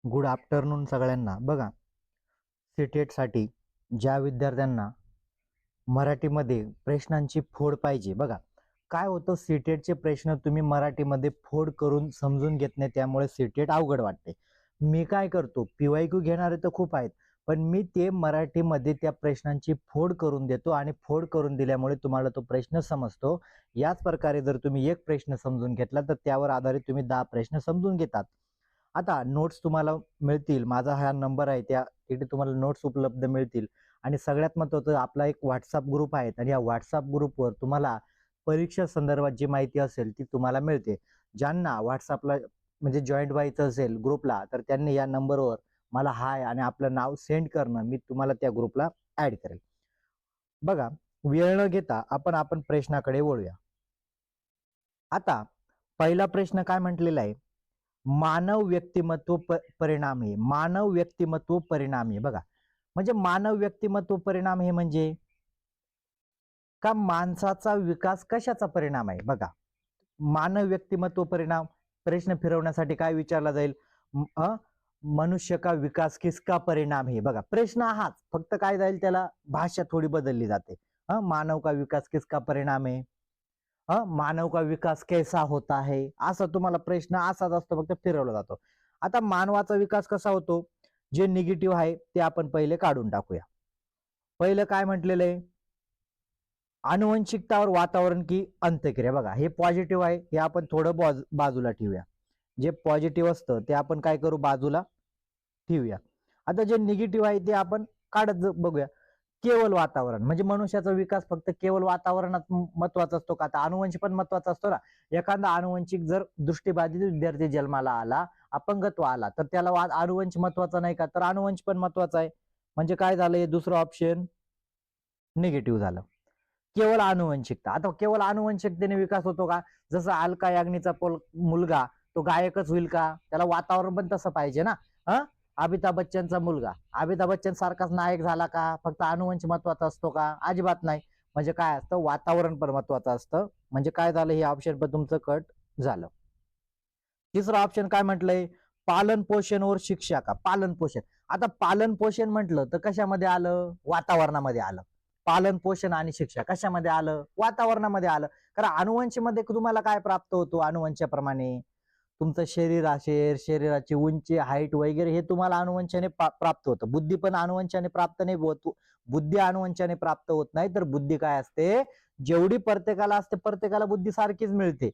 Good afternoon सगळ्यांना. बघा, सीटेटसाठी ज्या विद्यार्थ्यांना मराठीमध्ये प्रश्नांची फोड पाहिजे, बघा काय होतं, सीटेटचे प्रश्न तुम्ही मराठीमध्ये फोड करून समजून घेत नाही, त्यामुळे सीटेट अवघड वाटते. मी काय करतो, PYQ घेणारे तर खूप आहेत, पण मी ते मराठीमध्ये त्या प्रश्नांची फोड करून देतो आणि फोड करून दिल्यामुळे तुम्हाला तो प्रश्न समजतो. याच प्रकारे जर तुम्ही एक प्रश्न समजून घेतला तर त्यावर आधारित तुम्ही 10 प्रश्न समजून घेतात. आता नोट्स तुम्हाला मिळतील, माझा हा नंबर आहे, त्या तिथे तुम्हाला नोट्स उपलब्ध मिळतील. आणि सगळ्यात महत्त्वाचं, आपला एक व्हॉट्सअप ग्रुप आहे आणि या व्हॉट्सअप ग्रुपवर तुम्हाला परीक्षा संदर्भात जी माहिती असेल ती तुम्हाला मिळते. ज्यांना व्हॉट्सअपला म्हणजे जॉईंट व्हायचं असेल ग्रुपला, तर त्यांनी या नंबरवर मला हाय आणि आपलं नाव सेंड करणं, मी तुम्हाला त्या ग्रुपला ऍड करेल. बघा, वेळ न घेता आपण प्रश्नाकडे वळूया. आता पहिला प्रश्न काय म्हटलेला आहे, मानव व्यक्तिमत्व परिणामी. मानव व्यक्तिमत्व परिणामी, बघा म्हणजे मानव व्यक्तिमत्व परिणाम हे म्हणजे का माणसाचा विकास कशाचा परिणाम आहे. बघा, मानव व्यक्तिमत्व परिणाम, प्रश्न फिरवण्यासाठी काय विचारला जाईल, मनुष्य का विकास किसका परिणाम है. बघा, प्रश्न हाच, फक्त काय जाईल त्याला भाषा थोडी बदलली जाते. मानव का विकास किसका परिणाम है, मानव का विकास कैसा होता है, असा तुम्हाला प्रश्न असाच असतो, फक्त फिरवला जातो. आता मानवाचा विकास कसा होतो, जे निगेटिव्ह आहे ते आपण पहिले काढून टाकूया. पहिलं काय म्हटलेलं आहे, आनुवंशिकतावर वातावरण की अंत्यक्रिया. बघा, हे पॉझिटिव्ह आहे, हे आपण थोडं बाजूला ठेवूया. जे पॉझिटिव्ह असतं ते आपण काय करू, बाजूला ठेवूया. आता जे निगेटिव्ह आहे ते आपण काढत बघूया. केवळ वातावरण म्हणजे मनुष्याचा विकास फक्त केवळ वातावरणात महत्वाचा असतो का, आता अनुवंशिक पण महत्वाचा असतो ना. एखादा अनुवंशिक जर दृष्टीबाधित विद्यार्थी जन्माला आला, अपंगत्व आला, तर त्याला अनुवंश महत्वाचा नाही का, तर अनुवंश पण महत्वाचा आहे. म्हणजे काय झालं, दुसरं ऑप्शन निगेटिव्ह झालं. केवळ आनुवंशिकता, आता केवळ आनुवंशिकतेने विकास होतो का, जसं अलका याग्निकचा मुलगा तो गायकच होईल का, त्याला वातावरण पण तसं पाहिजे ना. अमिताभ बच्चनचा मुलगा अमिताभ बच्चन सारखाच नायक झाला का, फक्त अनुवंश महत्वाचा असतो का, अजिबात नाही. म्हणजे काय असतं, वातावरण पण महत्वाचं असतं. म्हणजे काय झालं, हे ऑप्शन पण तुमचं कट झालं. तिसरं ऑप्शन काय म्हटलंय, पालन पोषणवर शिक्षा का. पालन पोषण, आता पालन पोषण म्हटलं तर कशामध्ये आलं, वातावरणामध्ये आलं. पालन पोषण आणि शिक्षा कशामध्ये आलं, वातावरणामध्ये आलं. कारण अनुवंशमध्ये तुम्हाला काय प्राप्त होतो, अनुवंशाप्रमाणे तुमचं शरीर असेल, शरीराची उंची, हाईट वगैरे हे तुम्हाला अनुवंशाने प्राप्त होतं. बुद्धी पण अनुवंशाने प्राप्त नाही होत, बुद्धी अनुवंशाने प्राप्त होत नाही. तर बुद्धी काय असते, जेवढी प्रत्येकाला असते, प्रत्येकाला बुद्धी सारखीच मिळते.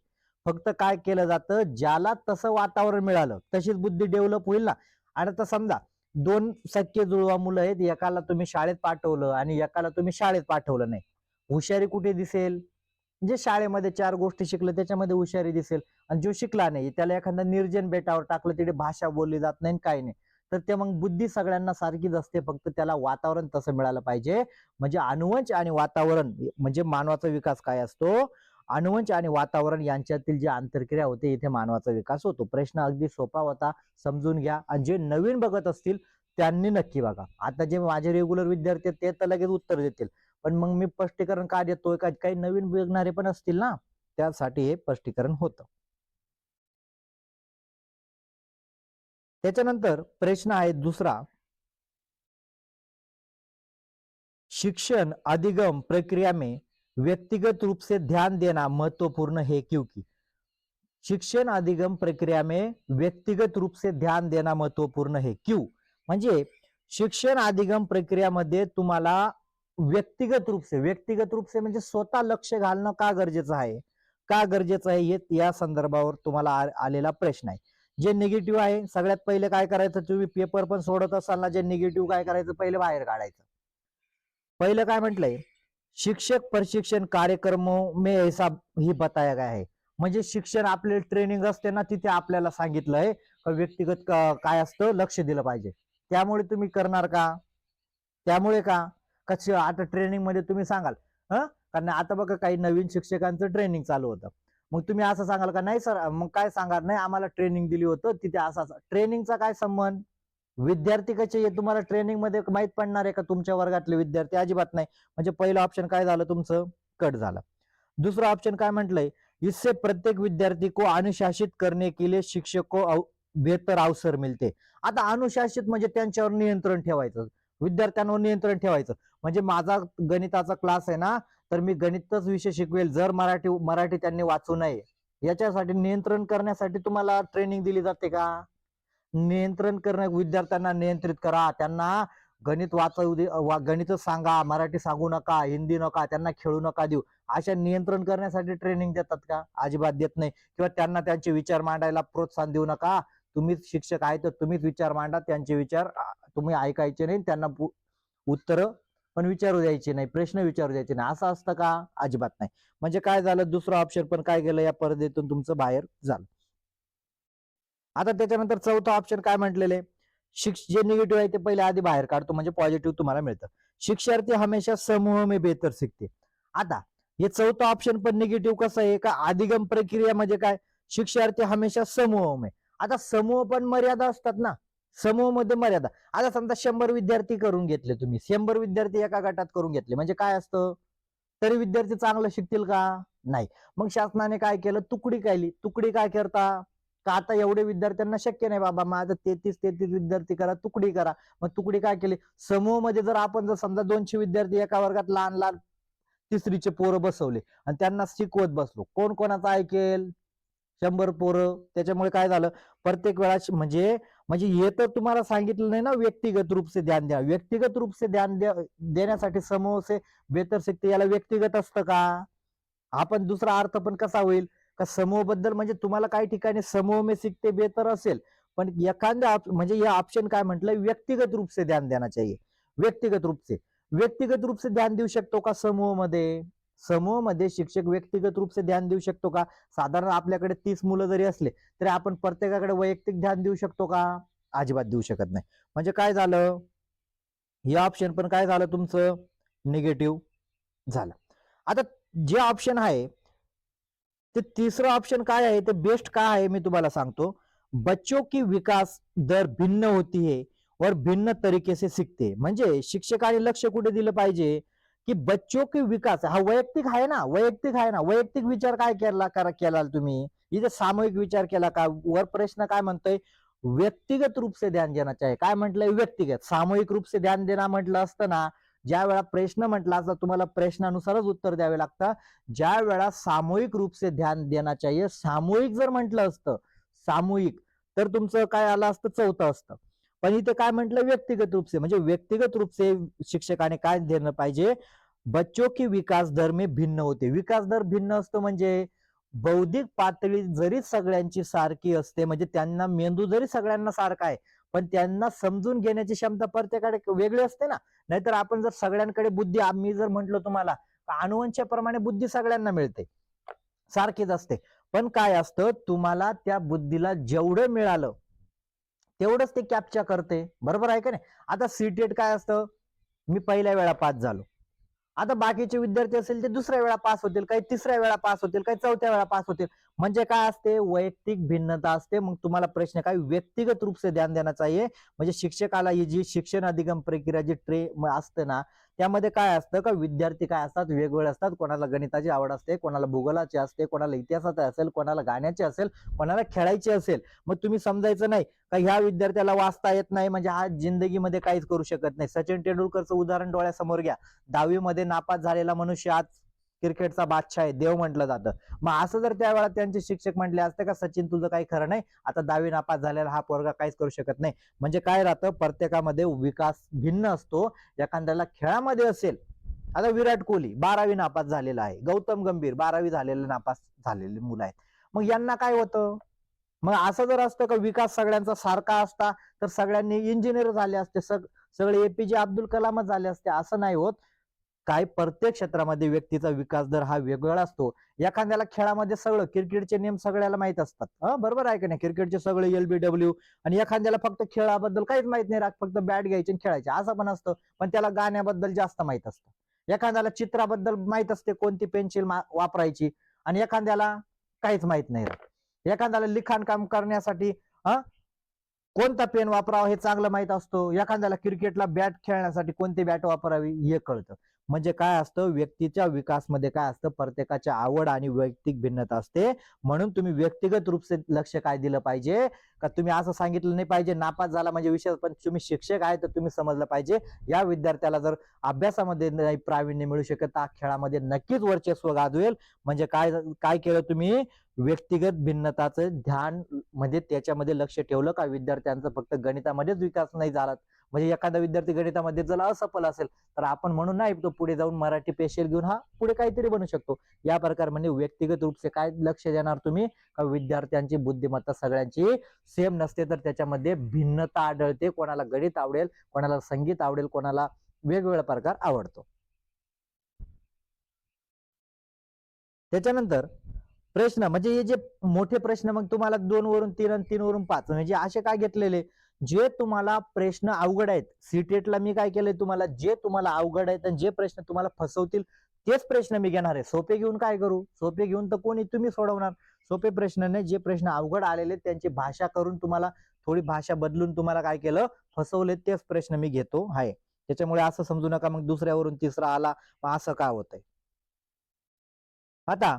फक्त काय केलं जातं, ज्याला तसं वातावरण मिळालं तशीच बुद्धी डेव्हलप होईल ना. आणि आता समजा दोन सख्खे जुळवा मुलं आहेत, एकाला तुम्ही शाळेत पाठवलं आणि एकाला तुम्ही शाळेत पाठवलं नाही, हुशारी कुठे दिसेल, जे शाळेमध्ये 4 गोष्टी शिकले त्याच्यामध्ये हुशारी दिसेल. आणि जो शिकला नाही त्याला एखाद्या निर्जन बेटावर टाकलं, तिथे भाषा बोलली जात नाही, काही नाही, तर ते मग बुद्धी सगळ्यांना सारखीच असते, फक्त त्याला वातावरण तसं मिळालं पाहिजे. म्हणजे अनुवंश आणि वातावरण म्हणजे मानवाचा विकास काय असतो, अनुवंश आणि वातावरण यांच्यातील जी आंतरक्रिया होते, इथे मानवाचा विकास होतो. प्रश्न अगदी सोपा होता, समजून घ्या. आणि जे नवीन बघत असतील त्यांनी नक्की बघा. आता जे माझे रेग्युलर विद्यार्थी ते तर लगेच उत्तर देतील, पण मग मी स्पष्टीकरण का देतोय, का काही नवीन बघणारे पण असतील ना, त्यासाठी हे स्पष्टीकरण होतं. त्याच्यानंतर प्रश्न आहे दुसरा, शिक्षण अधिगम प्रक्रिया में व्यक्तिगत रूप से ध्यान देना महत्वपूर्ण है क्योंकि. शिक्षण अधिगम प्रक्रिया में व्यक्तिगत रूप से ध्यान देना महत्वपूर्ण है क्यों. म्हणजे शिक्षण अधिगम प्रक्रियामध्ये तुम्हाला व्यक्तिगत रूप से म्हणजे स्वतः लक्ष घालणं का गरजेचं आहे, का गरजेचं आहे, हे या संदर्भावर तुम्हाला आलेला प्रश्न आहे. जे निगेटिव्ह आहे, सगळ्यात पहिले काय करायचं, तुम्ही पेपर पण सोडत असाल ना, जे निगेटिव्ह काय करायचं, पहिले बाहेर काढायचं. पहिलं काय म्हटलंय, शिक्षक प्रशिक्षण कार्यक्रमों में ऐसा ही बताया गया है. म्हणजे शिक्षण आपले ट्रेनिंग असते ना, तिथे आपल्याला सांगितलंय व्यक्तिगत काय असतं, लक्ष दिलं पाहिजे. त्यामुळे तुम्ही करणार का, त्यामुळे का, कसं आता ट्रेनिंग मध्ये तुम्ही सांगाल, कारण आता बघा काही नवीन शिक्षकांचं ट्रेनिंग चालू होतं, मग तुम्ही असं सांगाल का, नाही सर, मग काय सांगाल, नाही आम्हाला ट्रेनिंग दिली होतं तिथे असा. ट्रेनिंगचा काय संबंध, विद्यार्थी कसे तुम्हाला ट्रेनिंग मध्ये माहित पडणार आहे का, तुमच्या वर्गातले विद्यार्थी अजिबात नाही. म्हणजे पहिलं ऑप्शन काय झालं तुमचं, कट झालं. दुसरं ऑप्शन काय म्हटलंय, इससे प्रत्येक विद्यार्थी को अनुशासित करने के लिए शिक्षक को बेहतर अवसर मिळते. आता अनुशासित म्हणजे त्यांच्यावर नियंत्रण ठेवायचं, विद्यार्थ्यांवर नियंत्रण ठेवायचं. म्हणजे माझा गणिताचा क्लास आहे ना, तर मी गणितच विषय शिकवेल, जर मराठी त्यांनी वाचू नये याच्यासाठी नियंत्रण करण्यासाठी तुम्हाला ट्रेनिंग दिली जाते का? नियंत्रण करणं, विद्यार्थ्यांना नियंत्रित करा, त्यांना गणित वाचवू दे, गणित सांगा, मराठी सांगू नका, हिंदी नका, त्यांना खेळू नका देऊ, अशा नियंत्रण करण्यासाठी ट्रेनिंग देतात का? अजिबात देत नाही. किंवा त्यांना त्यांचे विचार मांडायला प्रोत्साहन देऊ नका, तुम्हीच शिक्षक आहे तर तुम्हीच विचार मांडा, त्यांचे विचार तुम्ही ऐकायचे नाही, त्यांना उत्तर पण विचारू द्यायचे नाही, प्रश्न विचारू द्यायचे नाही, असं असतं का? अजिबात नाही. म्हणजे काय झालं, दुसरं ऑप्शन पण काय गेलं, या पर्देतून तुमचं बाहेर झालं. आता त्याच्यानंतर चौथा ऑप्शन काय म्हटलेले, जे निगेटिव्ह आहे ते पहिले आधी बाहेर काढतो, म्हणजे पॉझिटिव्ह तुम्हाला मिळतं. शिक्षार्थी हमेशा समूह में बेहतर सीखते. आता हे चौथं ऑप्शन पण निगेटिव्ह कसं आहे का, अधिगम प्रक्रिया म्हणजे काय, शिक्षार्थी हमेशा समूह में. आता समूह पण मर्यादा असतात ना, समूह मध्ये मर्यादा. आता समजा 100 विद्यार्थी करून घेतले तुम्ही, 100 विद्यार्थी एका गटात करून घेतले, म्हणजे काय असतं, तरी विद्यार्थी चांगलं शिकतील का? नाही. मग शासनाने काय केलं, तुकडी काढली. तुकडी काय करता का, आता एवढे विद्यार्थ्यांना शक्य नाही बाबा, माझं 33 विद्यार्थी करा, तुकडी करा. मग तुकडी काय केली, समूह मध्ये जर आपण जर समजा 200 विद्यार्थी एका वर्गात लहान लहान तिसरीचे पोरं बसवले आणि त्यांना शिकवत बसलो, कोण कोणाचं ऐकेल? 100 पोरं. त्याच्यामुळे काय झालं, प्रत्येक वेळा म्हणजे म्हणजे हे तर तुम्हाला सांगितलं नाही ना, व्यक्तिगत रूप से ध्यान द्या. व्यक्तिगत रूप से ध्यान देण्यासाठी समूह से बेहतर शिकते, याला व्यक्तिगत असतं का? आपण दुसरा अर्थ पण कसा होईल का, समूह बद्दल म्हणजे तुम्हाला काही ठिकाणी समूह में सीखते बेहतर असेल, पण एखाद्या म्हणजे या ऑप्शन काय म्हटलं, व्यक्तिगत रूप से ध्यान देना चाहिए. व्यक्तिगत रूप से, व्यक्तिगत रूप से ध्यान देऊ शकतो का समूह मध्ये? समूह मध्ये शिक्षक व्यक्तिगत रूप से ध्यान देऊ शकतो का? साधारण आपल्याकडे 30 मुलं जरी असले तरी आपण प्रत्येकाकडे वैयक्तिक ध्यान देऊ शकतो का? अजिबात देऊ शकत नाही. म्हणजे काय झालं, हे ऑप्शन पण काय झालं तुमचं, निगेटिव्ह झालं. आता जे ऑप्शन आहे ते तिसरं ऑप्शन काय आहे, ते बेस्ट काय आहे मी तुम्हाला सांगतो. बच्चों की विकास दर भिन्न होती है और भिन्न तरीके से सीखते. म्हणजे शिक्षकाने लक्ष कुठे दिलं पाहिजे, की बच्चों की विकास हा वैयक्तिक आहे ना, वैयक्तिक आहे ना, वैयक्तिक विचार काय केला तुम्ही, इथे सामूहिक विचार केला का? वर प्रश्न काय म्हणतोय, व्यक्तिगत रूप से ध्यान देना चाहिए. काय म्हटलंय, व्यक्तिगत. सामूहिक रूप से ध्यान देना म्हटलं असतं ना, ज्या वेळा प्रश्न म्हटला असता तुम्हाला प्रश्नानुसारच उत्तर द्यावे लागतं. ज्या वेळा सामूहिक रूप से ध्यान देना चाहिए, सामूहिक जर म्हटलं असतं, सामूहिक, तर तुमचं काय आलं असतं, चौथं असतं. पण इथे काय म्हटलं, व्यक्तिगत रूप से. म्हणजे व्यक्तिगत रूप से शिक्षकाने काय देणं पाहिजे, बच्चों की विकास दर में भिन्न होते. विकास दर भिन्न असतो म्हणजे बौद्धिक पातळी जरी सगळ्यांची सारखी असते, म्हणजे त्यांना मेंदू जरी सगळ्यांना सारखा आहे, पण त्यांना समजून घेण्याची क्षमता प्रत्येकाकडे वेगळी असते ना. नाहीतर आपण जर सगळ्यांकडे बुद्धी, आम्ही जर म्हटलं तुम्हाला अणुवंशाप्रमाणे बुद्धी सगळ्यांना मिळते, सारखीच असते. पण काय असतं, तुम्हाला त्या बुद्धीला जेवढं मिळालं तेवढंच ते कॅप्चा करते, बरोबर आहे का नाही? आता सीटेट काय असतं, मी पहिल्या वेळा पास झालो, आता बाकीचे विद्यार्थी असेल ते दुसऱ्या वेळा पास होतील, काही तिसऱ्या वेळा पास होतील, काही चौथ्या वेळा पास होतील. म्हणजे काय असते, वैयक्तिक भिन्नता असते. मग तुम्हाला प्रश्न काय, व्यक्तिगत रूप से ध्यान देना चाहिए. म्हणजे शिक्षकाला ही जी शिक्षण अधिगम प्रक्रिया जी असते ना, त्यामध्ये काय असतं का, विद्यार्थी काय असतात, वेगवेगळे असतात. कोणाला गणिताची आवड असते, कोणाला भूगोलाची असते, कोणाला इतिहासाची असेल, कोणाला गाण्याची असेल, कोणाला खेळायची असेल. मग तुम्ही समजायचं नाही का ह्या विद्यार्थ्याला वाचता येत नाही म्हणजे हा जिंदगीमध्ये काहीच करू शकत नाही. सचिन तेंडुलकरचं उदाहरण डोळ्यासमोर घ्या. 10वी मध्ये नापास झालेला मनुष्य आज क्रिकेटचा बादशाह आहे, देव म्हटलं जातं. मग असं जर त्यावेळेला त्यांचे शिक्षक म्हटले असते का, सचिन तुझं काही खरं नाही, आता 10वी नापास झालेला हा पोरगा काहीच करू शकत नाही. म्हणजे काय राहतं, प्रत्येकामध्ये विकास भिन्न असतो. एखाद्याला खेळामध्ये असेल, आता विराट कोहली 12वी नापास झालेला आहे, गौतम गंभीर 12वी झालेले नापास झालेले मुलं आहेत. मग यांना काय होतं, मग असं जर असतं का विकास सगळ्यांचा सारखा असता तर सगळ्यांनी इंजिनियर झाले असते, सगळे एपीजे अब्दुल कलामच झाले असते. असं नाही होत. काय, प्रत्येक क्षेत्रामध्ये व्यक्तीचा विकास दर हा वेगवेगळा असतो. एखाद्याला खेळामध्ये सगळं, क्रिकेटचे नियम सगळ्याला माहित असतात, बरोबर आहे का नाही, क्रिकेटचे सगळे LBW, आणि एखाद्याला फक्त खेळाबद्दल काहीच माहित नाही राहत, फक्त बॅट घ्यायची आणि खेळायचे, असं पण असतं. पण त्याला गाण्याबद्दल जास्त माहित असतं. एखाद्याला चित्राबद्दल माहित असते, कोणती पेन्सिल वापरायची, आणि एखाद्याला काहीच माहित नाही राहत. एखाद्याला लिखाण काम करण्यासाठी कोणता पेन वापरावा हे चांगलं माहित असतो. एखाद्याला क्रिकेटला बॅट खेळण्यासाठी कोणती बॅट वापरावी हे कळतं. म्हणजे काय असतं, व्यक्तीच्या विकासमध्ये काय असतं, प्रत्येकाची आवड आणि वैयक्तिक भिन्नता असते. म्हणून तुम्ही व्यक्तिगत रूप से लक्ष काय दिलं पाहिजे, का तुम्ही असं सांगितलं नाही पाहिजे नापास झाला म्हणजे विषय, पण तुम्ही शिक्षक आहे तर तुम्ही समजलं पाहिजे या विद्यार्थ्याला जर अभ्यासामध्ये नाही प्रावीण्य मिळू शकत तर खेळामध्ये नक्कीच वर्चस्व गाजवेल. म्हणजे काय काय केलं तुम्ही, व्यक्तिगत भिन्नताचं ध्यान म्हणजे त्याच्यामध्ये लक्ष ठेवलं का विद्यार्थ्यांचं फक्त गणितामध्येच विकास नाही झाला. म्हणजे एखादा विद्यार्थी गणितामध्ये जर असफल असेल तर आपण म्हणून नाही तो पुढे जाऊन मराठी पेशल घेऊन हा पुढे काहीतरी बनू शकतो. या प्रकार म्हणजे व्यक्तिगत रूप से काय लक्ष देणार तुम्ही, का विद्यार्थ्यांची बुद्धिमत्ता सगळ्यांची सेम नसते तर त्याच्यामध्ये भिन्नता आढळते. कोणाला गणित आवडेल, कोणाला संगीत आवडेल, कोणाला वेगवेगळा प्रकार आवडतो. त्याच्यानंतर प्रश्न म्हणजे हे जे मोठे प्रश्न मग तुम्हाला 2 वरून 3 आणि 3 वरून 5 म्हणजे असे काय घेतलेले, जे तुम्हाला प्रश्न अवघड आहेत. सीटेटला मी काय केलंय, तुम्हाला जे तुम्हाला अवघड आहेत आणि जे प्रश्न तुम्हाला फसवतील तेच प्रश्न मी घेणार आहे. सोपे घेऊन काय करू, सोपे घेऊन तर कोणी तुम्ही सोडवणार. सोपे प्रश्न नाही, जे प्रश्न अवघड आलेले त्यांची भाषा करून तुम्हाला थोडी भाषा बदलून तुम्हाला काय केलं, फसवले, तेच प्रश्न मी घेतो आहे. त्याच्यामुळे असं समजू नका मग दुसऱ्यावरून तिसरा आला असं का होतंय. आता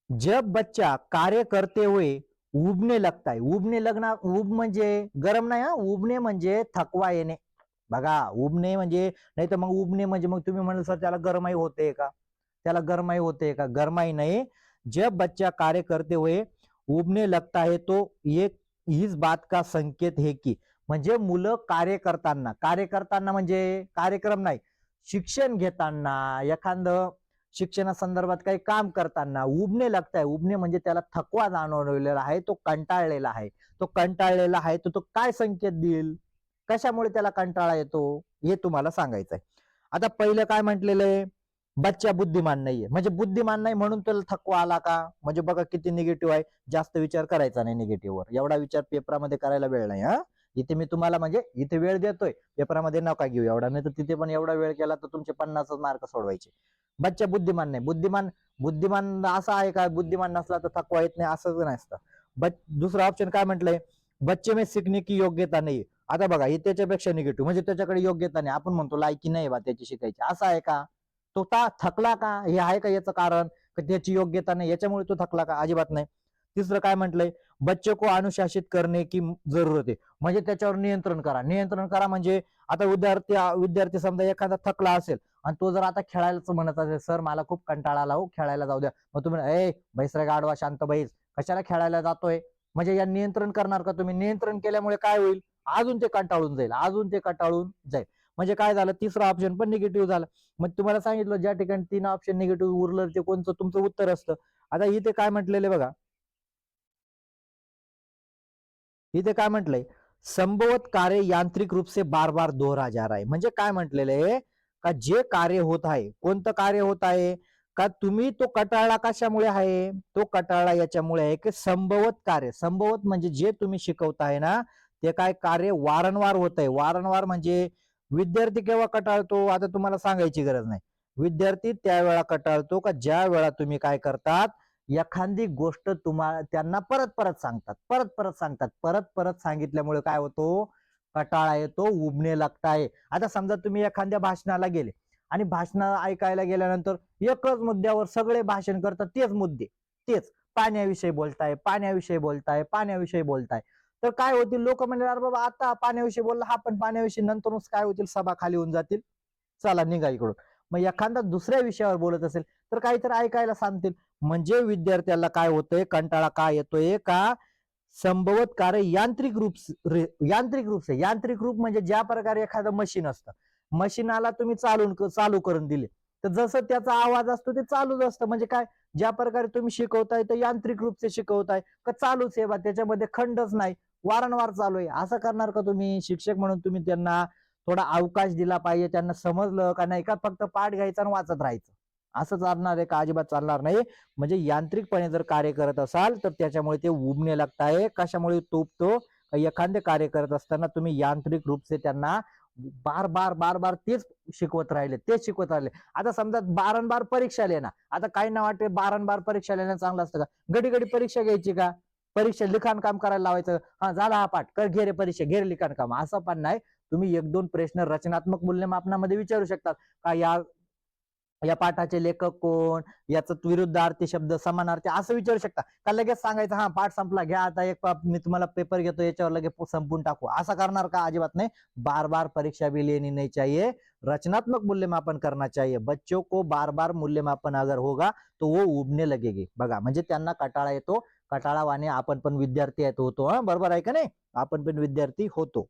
जब बच्चा कार्य करते हुए उबने लगता है, उबने लगना, उब म्हणजे गरम नाही हा, उबने म्हणजे थकवा येणे. बघा उबणे म्हणजे, नाही तर मग उबणे म्हणजे मग तुम्ही म्हणाल सर त्याला गरमाई होते का, त्याला गरमाई होते का, गरमाई नाही. जब बच्चा कार्य करते हुए उबने लगता है तो ये इस बात का संकेत है की, म्हणजे मुलं कार्य करताना म्हणजे कार्यक्रम नाही, शिक्षण घेताना एखादं शिक्षणासंदर्भात काही काम करताना उबने लागताय, उबने म्हणजे त्याला थकवा जाणवलेला आहे, तो कंटाळलेला आहे. तो कंटाळलेला आहे तर तो काय संकेत देईल, कशामुळे त्याला कंटाळा येतो हे तुम्हाला सांगायचं आहे. आता पहिलं काय म्हटलेलं आहे, बच्चा बुद्धिमान नाहीये, म्हणजे बुद्धिमान नाही म्हणून त्याला थकवा आला का, म्हणजे बघा किती निगेटिव्ह आहे. जास्त विचार करायचा नाही निगेटिव्ह वर, एवढा विचार पेपरामध्ये करायला वेळ नाही हा. इथे मी तुम्हाला म्हणजे इथे वेळ देतोय, पेपरामध्ये नका घेऊ एवढा, नाही तर तिथे पण एवढा वेळ केला तर तुमचे 50 मार्क सोडवायचे. बच्चा बुद्धिमान नाही, बुद्धिमान बुद्धिमान असा आहे का, बुद्धिमान नसला तर थकवा येत नाही असं नसतं. दुसरा ऑप्शन काय म्हटलंय, बच्चे में सीखने की योग्यता नाही. आता बघा हे त्याच्यापेक्षा निगेटिव्ह, म्हणजे त्याच्याकडे योग्यता नाही, आपण म्हणतो लायकी नाही बा त्याची शिकायची, असं आहे का, तो थकला का, हे आहे का याचं कारण, त्याची योग्यता नाही याच्यामुळे तो थकला का, अजिबात नाही. तिसरं काय म्हटलंय, बच्चे को अनुशासित करने की जरूरत आहे, म्हणजे त्याच्यावर नियंत्रण करा. नियंत्रण करा म्हणजे आता विद्यार्थी समजा एखादा थकला असेल आणि तो जर आता खेळायलाच म्हणत असेल, सर मला खूप कंटाळा आला हो, खेळायला जाऊ द्या, मग तुम्ही ए बैस रे गाढवा, शांत बैस, कशाला खेळायला जातोय, म्हणजे या नियंत्रण करणार का तुम्ही. नियंत्रण केल्यामुळे काय होईल, अजून ते कंटाळून जाईल, अजून ते कंटाळून जाईल. म्हणजे काय झालं, तिसरा ऑप्शन पण निगेटिव्ह झालं. मग तुम्हाला सांगितलं ज्या ठिकाणी 3 ऑप्शन निगेटिव्ह उरलं ते कोणतं तुमचं उत्तर असतं. आता इथे काय म्हटलेलं बघा, इथे काय म्हटलंय, संभवत कार्य यांत्रिक रूप से बार बार दोहरा जा रहा है, म्हणजे काय म्हटलेलं आहे, का जे कार्य होत आहे, कोणतं कार्य होत आहे, का तुम्ही तो कटाळा कशामुळे आहे, तो कटाळा याच्यामुळे आहे की संभवत कार्य, संभवत म्हणजे जे तुम्ही शिकवताय ना ते काय कार्य वारंवार होत आहे. वारंवार म्हणजे विद्यार्थी केव्हा कटाळतो आता तुम्हाला सांगायची गरज नाही. विद्यार्थी त्यावेळा कटाळतो का ज्या वेळा तुम्ही काय करतात, एखादी गोष्ट तुम्हाला त्यांना परत परत सांगतात, परत परत सांगतात, परत परत सांगितल्यामुळे काय होतो, कटाळा येतो, उबणे लागताय. आता समजा तुम्ही एखाद्या भाषणाला गेले आणि भाषण ऐकायला गेल्यानंतर एकच मुद्द्यावर सगळे भाषण करतात, तेच मुद्दे, तेच पाण्याविषयी बोलताय, पाण्याविषयी बोलताय, पाण्याविषयी बोलताय, तर काय होतील लोक म्हणजे अरे बाबा आता पाण्याविषयी बोलला हा, पण पाण्याविषयी नंतरच काय होतील, सभा खाली होऊन जातील, चला निघा इकडून. मग एखादा दुसऱ्या विषयावर बोलत असेल तर काहीतरी ऐकायला सांगतील. म्हणजे विद्यार्थ्याला काय होतंय, कंटाळा काय येतोय का संभवत कार्य यांत्रिक रूप से, यांत्रिक रूप म्हणजे ज्या प्रकारे एखादं मशीन असतं, मशीनाला तुम्ही चालू करून दिले तर जसं त्याचा आवाज असतो ते चालूच असतं. म्हणजे काय, ज्या प्रकारे तुम्ही शिकवताय तर यांत्रिक रूप से शिकवताय का चालूच आहे बा, त्याच्यामध्ये खंडच नाही, वारंवार चालू आहे. असं करणार का तुम्ही शिक्षक म्हणून, तुम्ही त्यांना थोडा अवकाश दिला पाहिजे, त्यांना समजलं का नाही का फक्त पाठ घ्यायचा आणि वाचत राहायचं, असं चालणार आहे का, अजिबात चालणार नाही. म्हणजे यांत्रिकपणे जर कार्य करत असाल तर त्याच्यामुळे ते उबणे लागताय. कशामुळे तुबतो, एखादे कार्य करत असताना तुम्ही यांत्रिक रूप से त्यांना बार बार बार बार तेच शिकवत राहिले, तेच शिकवत राहिले. आता समजा बारंबार परीक्षा लिहिणार, आता काही ना वाटते बारंबार परीक्षा लिहिणं चांगलं असतं का, घडी घडी परीक्षा घ्यायची का, परीक्षा लिखाण काम करायला लावायचं, हा झाला हा पाठ कर, घे रे परीक्षा, घे रे लिखाण काम, असं पण नाही. तुम्ही 1-2 प्रश्न रचनात्मक मूल्यमापनामध्ये विचारू शकतात का, या या पाठाचे लेखक कोण, याचं विरुद्धार्थी शब्द, समानार्थी असं विचारू शकता का? लगेच सांगायचं हा पाठ संपला, घ्या आता मी तुम्हाला पेपर घेतो, याच्यावर लगेच संपून टाकू, असं करणार का? अजिबात नाही. बार बार परीक्षा भी लेनी नहीं चाहिए, रचनात्मक मूल्यमापन करना चाहिए. बच्चों को बार बार मूल्यमापन अगर होगा तो वो उबने लगेगी. बघा, म्हणजे त्यांना कंटाळा येतो. कंटाळावाने आपण पण विद्यार्थी होतो. हा, बरोबर आहे का नाही? आपण पण विद्यार्थी होतो.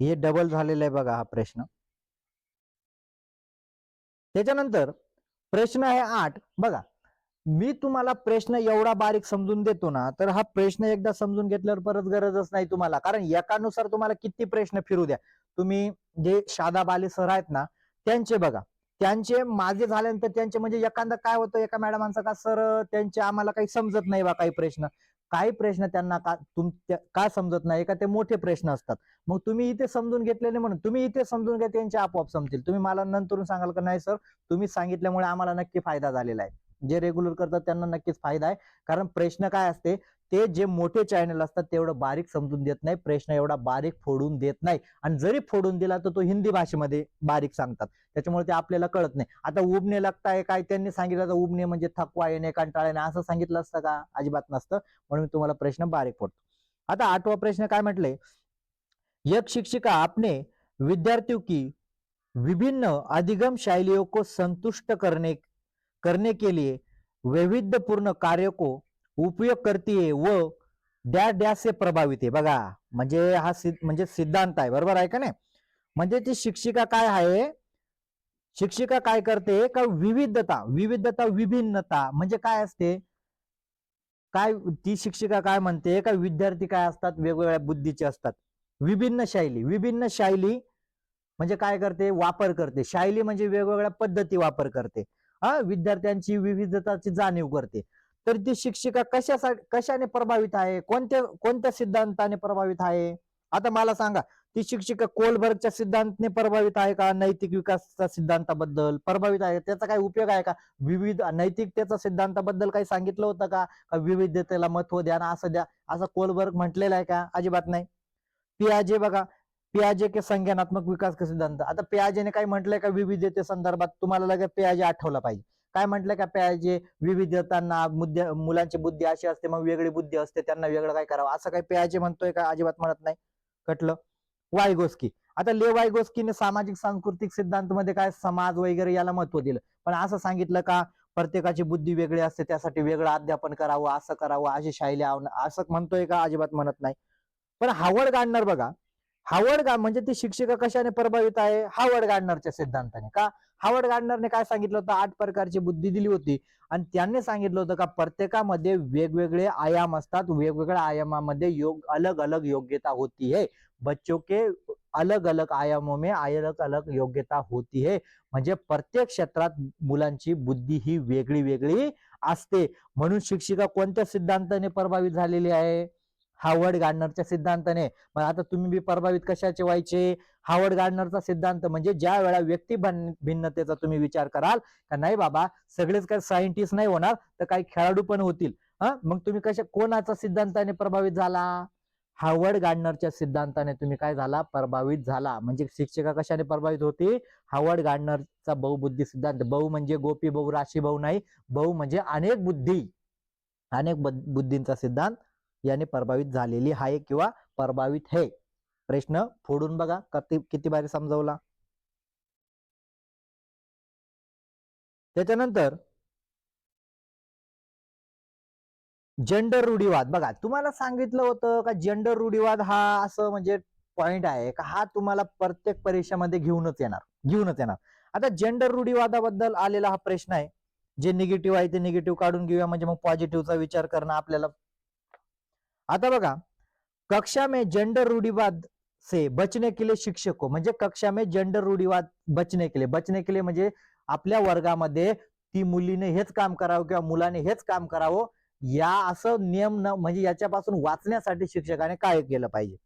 हे डबल झालेलं आहे बघा हा प्रश्न. त्याच्यानंतर प्रश्न आहे 8. बघा, मी तुम्हाला प्रश्न एवढा बारीक समजून देतो ना, तर हा प्रश्न एकदा समजून घेतल्यावर परत गरजच नाही तुम्हाला, कारण एकानुसार तुम्हाला किती प्रश्न फिरू द्या. तुम्ही जे शादा बाले सर आहेत ना, त्यांचे बघा, त्यांचे माझे झाल्यानंतर त्यांचे म्हणजे एखादा काय होतं, एका मॅडमांचा का सर त्यांचे आम्हाला काही समजत नाही बा, काही प्रश्न त्यांना का समजत नाही का, ते मोठे प्रश्न असतात. मग तुम्ही इथे समजून घेतलेले म्हणून तुम्ही इथे समजून घ्या, त्यांचे आपोआप समजतील. तुम्ही मला नंतरून सांगाल का नाही सर तुम्ही सांगितल्यामुळे आम्हाला नक्की फायदा झालेला आहे. जे रेग्युलर करतात त्यांना नक्कीच फायदा आहे, कारण प्रश्न काय असते, ते जे मोठे चॅनल असतात तेवढं बारीक समजून देत नाही, प्रश्न एवढा बारीक फोडून देत नाही, आणि जरी फोडून दिला तर तो हिंदी भाषेमध्ये बारीक सांगतात, त्याच्यामुळे ते आपल्याला कळत नाही. आता उबने लगताय काय त्यांनी सांगितलं तर उबने म्हणजे थकवा येणे, कंटाळा येणे असं सांगितलं असतं का? अजिबात नसतं. म्हणून मी तुम्हाला प्रश्न बारीक फोडतो. आता 8वा प्रश्न काय म्हटलंय, एक शिक्षिका अपने विद्यार्थियों की विभिन्न अधिगम शैलियों को संतुष्ट करने करने के लिए वैविध्यपूर्ण कार्य को उपयोग करती है व डॅश डॅश से प्रभावित आहे. बघा, म्हणजे हा म्हणजे सिद्धांत आहे, बरोबर आहे का नाही? म्हणजे ती शिक्षिका काय आहे, शिक्षिका काय करते का, विविधता विविधता विभिन्नता म्हणजे काय असते, काय ती शिक्षिका काय म्हणते का, विद्यार्थी काय असतात, वेगवेगळ्या बुद्धीचे असतात. विभिन्न शैली म्हणजे काय करते, वापर करते. शैली म्हणजे वेगवेगळ्या पद्धती वापर करते. हा, विद्यार्थ्यांची विविधताची जाणीव करते. तर ती शिक्षिका कशाने प्रभावित आहे, कोणत्या कोणत्या सिद्धांताने प्रभावित आहे? आता मला सांगा, ती शिक्षिका कोलबर्गच्या सिद्धांताने प्रभावित आहे का, नैतिक विकासाच्या सिद्धांताबद्दल प्रभावित आहे? त्याचा काही उपयोग आहे का? विविध नैतिकतेच्या सिद्धांताबद्दल काही सांगितलं होतं का? विविधतेला महत्व द्या ना, असं द्या, असं कोलबर्ग म्हटलेलं आहे का? अजिबात नाही. पियाजे बघा, पियाजे के संज्ञानात्मक विकास का सिद्धांत. आता पियाजेने काय म्हटलंय का विविधते संदर्भात, तुम्हाला लगेच पियाजे आठवला पाहिजे. काय म्हटलंय का पियाजे, विविधतांना मुलांची बुद्धी अशी असते, मग वेगळी बुद्धी असते, त्यांना वेगळं काय करावं, असं काय पियाजे म्हणतोय का? अजिबात म्हणत नाही. कटलं. वायगोस्की, आता ले वायगोस्कीने सामाजिक सांस्कृतिक सिद्धांत मध्ये काय समाज वगैरे याला महत्व दिलं, पण असं सांगितलं का प्रत्येकाची बुद्धी वेगळी असते, त्यासाठी वेगळं अध्यापन करावं, असं करावं, अशी शैली असं म्हणतोय का? अजिबात म्हणत नाही. पण हार्वर्ड गार्डनर बघा, म्हणजे ती शिक्षिका कशाने प्रभावित आहे, हार्वर्ड गार्डनरच्या सिद्धांताने. का? हार्वर्ड गार्डनरने काय सांगितलं होतं, 8 प्रकारची बुद्धी दिली होती, आणि त्यांनी सांगितलं होतं का प्रत्येकामध्ये वेगवेगळे आयाम असतात, वेगवेगळ्या आयामामध्ये अलग अलग योग्यता होती है, बच्चों के अलग अलग आयामों में अलग अलग योग्यता होती है. म्हणजे प्रत्येक क्षेत्रात मुलांची बुद्धी ही वेगळी वेगळी असते. म्हणून शिक्षिका कोणत्या सिद्धांताने प्रभावित झालेली आहे, हार्वर्ड गार्डनरच्या सिद्धांताने. मग आता तुम्ही बी प्रभावित कशाचे व्हायचे, हार्वर्ड गार्डनरचा सिद्धांत. म्हणजे ज्या वेळा व्यक्ती भिन्नतेचा तुम्ही विचार कराल का नाही बाबा सगळेच काही सायंटिस्ट नाही होणार, तर काही खेळाडू पण होतील, मग तुम्ही कोणाचा सिद्धांताने प्रभावित झाला, हार्वर्ड गार्डनरच्या सिद्धांताने तुम्ही काय झाला, प्रभावित झाला. म्हणजे शिक्षिका कशाने प्रभावित होती, हार्वर्ड गार्डनरचा बहुबुद्धी सिद्धांत. बहु म्हणजे गोपी बहु, राशी बहु नाही, बहु म्हणजे अनेक बुद्धी, अनेक बुद्धींचा सिद्धांत याने प्रभावित झालेली आहे किंवा प्रभावित है. प्रश्न फोडून बघा किती बारी समजवला. त्याच्यानंतर जेंडर रूढीवाद. बघा, तुम्हाला सांगितलं होतं का जेंडर रूढीवाद हा असं म्हणजे पॉइंट आहे का, हा तुम्हाला प्रत्येक परीक्षेमध्ये घेऊनच येणार. आता जेंडर रूढीवादाबद्दल आलेला हा प्रश्न आहे. जे निगेटिव्ह आहे ते निगेटिव्ह काढून घेऊया, म्हणजे मग पॉझिटिव्हचा विचार करणं आपल्याला. आता बघा, कक्षा में जेंडर रूढ़िवाद से बचने के लिए शिक्षक को, म्हणजे कक्षा में जेंडर रूढ़िवाद बचने के लिए म्हणजे आपल्या वर्गामध्ये ती मुलीने हेच काम करावं किंवा मुलाने हेच काम करावं, या असं नियम म्हणजे याच्यापासून वाचण्यासाठी शिक्षकाने काय केलं पाहिजे.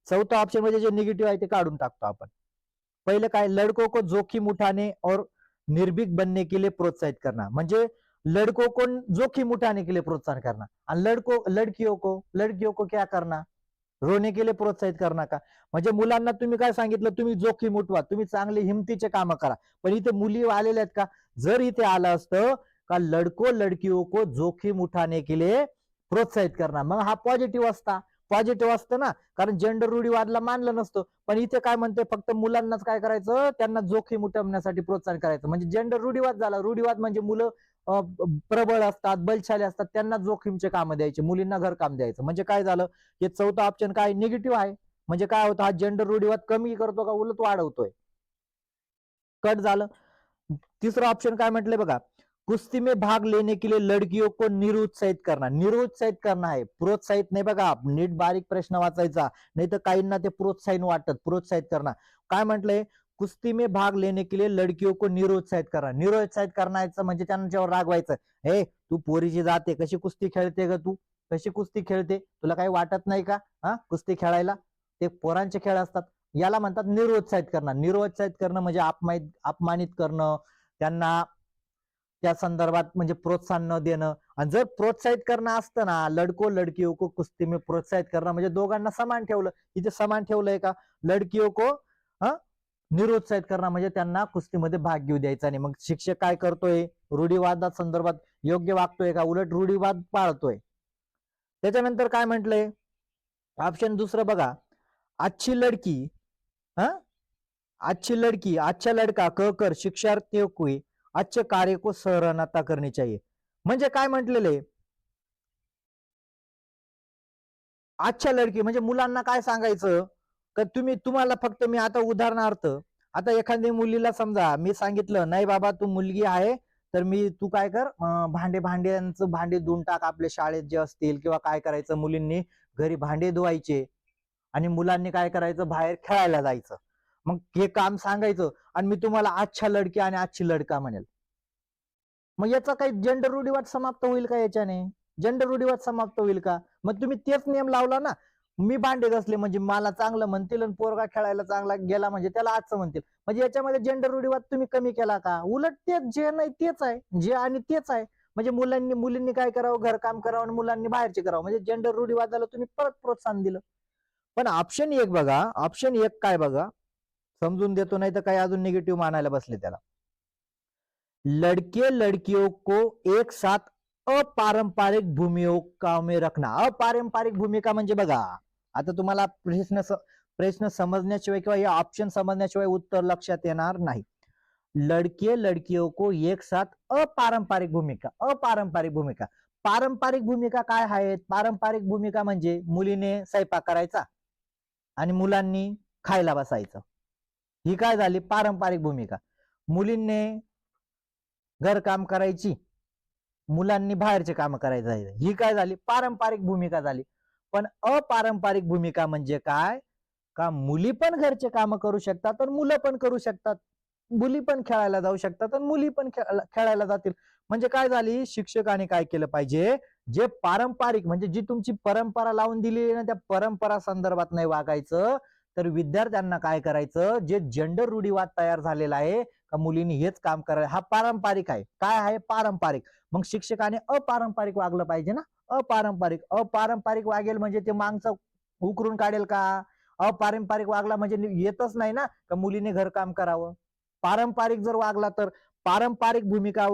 चौथा ऑप्शन म्हणजे जे निगेटिव्ह आहे ते काढून टाकतो आपण. पहिले काय, लड़कों को जोखिम उठाने और निर्भीक बनने के लिए प्रोत्साहित करना. म्हणजे लड़कों को जोखिम उठाने के लिए प्रोत्साहन करना, और लड़कियों को क्या करना, रोने के लिए प्रोत्साहित करणार का? म्हणजे मुलांना तुम्ही काय सांगितलं, तुम्ही जोखीम उठवा, तुम्ही चांगले हिमतीचे काम करा. पण इथे मुली आलेल्या आहेत का? जर इथे आलं असतं का लडको लडकियों को जोखीम उठाने के लिए प्रोत्साहित करणार, मग हा पॉझिटिव्ह असता, पॉझिटिव्ह असतं ना, कारण जेंडर रूढीवादला मानलं नसतं. पण इथे काय म्हणते, फक्त मुलांनाच काय करायचं, त्यांना जोखीम उठवण्यासाठी प्रोत्साहन करायचं. म्हणजे जेंडर रूढीवाद झाला. रूढीवाद म्हणजे मुलं प्रबळ असतात, बलशाली असतात, त्यांना जोखीमचे काम द्यायचे, मुलींना घरकाम द्यायचं. म्हणजे काय झालं, हे चौथं ऑप्शन काय निगेटिव्ह आहे. म्हणजे काय होतं, हा जेंडर रूढीवाद कमी करतो का उलट वाढवतोय? कट झालं. तिसरा ऑप्शन काय म्हटलंय बघा, कुस्ती में भाग लेने के लिए लड़कियों को निरुत्साहित करना. निरुत्साहित करना आहे, प्रोत्साहित नाही. बघा नीट बारीक प्रश्न वाचायचा, नाही तर काहींना ते प्रोत्साहन वाटत. प्रोत्साहित करणार काय म्हटलंय, कुस्ती में भाग लेने के लिए लड़कियों को निरुत्साहित करा. निरुत्साहित करण्याचं म्हणजे त्यांच्यावर रागवायचं. हे तू पोरीची जाते, कशी कुस्ती खेळते ग तू, कशी कुस्ती खेळते, तुला काही वाटत नाही का हा कुस्ती खेळायला? ते पोरांचे खेळ असतात. याला म्हणतात निरुत्साहित करणं. निरुत्साहित करणं म्हणजे अपमानित करणं, त्यांना त्या संदर्भात म्हणजे प्रोत्साहन न देणं. आणि जर प्रोत्साहित करणं असतं ना, लडको लडकियों को कुस्ती में प्रोत्साहित करणं म्हणजे दोघांना समान ठेवलं. इथे समान ठेवलंय का? लडकियों को निरुत्साहित करणं म्हणजे त्यांना कुस्तीमध्ये भाग घेऊ द्यायचा नाही. मग शिक्षक काय करतोय, रूढीवादा संदर्भात योग्य वागतोय का उलट रूढीवाद पाळतोय? त्याच्यानंतर काय म्हटलंय, ऑप्शन दुसरं बघा, अच्छी लडकी हा अच्छी लड़की अच्छा लड़का कहकर शिक्षार्थियों को अच्छे कार्य को सराहना करनी चाहिए. म्हणजे काय म्हटलेले, अच्छा लड़की म्हणजे मुलांना काय सांगायचं, का तुम्हाला फक्त मी आता उदाहरणार्थ, आता एखाद्या मुलीला समजा मी सांगितलं नाही बाबा तू मुलगी आहे, तर तू काय कर, भांड्यांचं भांडे धुवून टाक आपल्या शाळेत जे असतील, किंवा काय करायचं मुलींनी घरी भांडे धुवायचे आणि मुलांनी काय करायचं बाहेर खेळायला जायचं. मग हे काम सांगायचं आणि मी तुम्हाला अच्छा लडकी आणि अच्छी लडका म्हणेल. मग याचा काही जेंडर रूढीवाद समाप्त होईल का याच्याने? जेंडर रूढीवाद समाप्त होईल का? मग तुम्ही तेच नियम लावला ना. मी भांडे घासले म्हणजे मला चांगलं म्हणतील आणि पोरगा खेळायला चांगला गेला म्हणजे त्याला आजचं म्हणतील. म्हणजे याच्यामध्ये जेंडर रूढीवाद तुम्ही कमी केला का? उलट तेच, जे नाही तेच आहे, जे आणि तेच आहे. म्हणजे मुलींनी काय करावं, घरकाम करावं आणि मुलांनी बाहेरचे करावं. म्हणजे जेंडर रूढीवादाला तुम्ही परत प्रोत्साहन दिलं. पण ऑप्शन एक बघा, ऑप्शन एक काय बघा, समजून देतो, नाही तर काही अजून निगेटिव्ह मानायला बसले त्याला. लड़के लड़कियों को एक साथ अपारंपरिक भूमिका में रखना. अपारंपरिक भूमिका म्हणजे बघा, आता तुम्हाला प्रश्न समजण्याशिवाय किंवा हे ऑप्शन समजण्याशिवाय उत्तर लक्षात येणार नाही. लड़के लड़कियों को एक साथ अपारंपरिक भूमिका. अपारंपरिक भूमिका, पारंपरिक भूमिका काय आहेत? पारंपरिक भूमिका म्हणजे मुलीने स्वयंपाक करायचा आणि मुलांनी खायला बसायचं. ही काय झाली? पारंपरिक भूमिका. मुलींनी घरकाम करायची, मुलांनी बाहेरचे काम करायचे, ही काय झाली? पारंपरिक भूमिका झाली. पण अपारंपरिक भूमिका म्हणजे काय? का मुली पण घरचे काम करू शकतात तर मुलं पण करू शकतात, मुली पण खेळायला जाऊ शकतात आणि मुली पण खेळायला जातील. म्हणजे काय झाली, शिक्षकाने काय केलं पाहिजे, जे पारंपरिक म्हणजे जी तुमची परंपरा लावून दिली ना, त्या परंपरा संदर्भात नाही वागायचं, तर विद्यार्थ्यांना काय करायचं, जे जेंडर रूढीवाद तयार झालेला आहे का मुलींनी हेच काम करायला, हा पारंपरिक आहे. काय आहे? पारंपरिक. मग शिक्षकाने अपारंपरिक वागलं पाहिजे ना. अपारंपरिक अपारंपरिक वागेल म्हणजे ते मागचं उकरून काढेल का? अपारंपरिक वागला म्हणजे येतच नाही ना का मुलीने घरकाम करावं. पारंपरिक जर वागला तर पारंपरिक भूमिका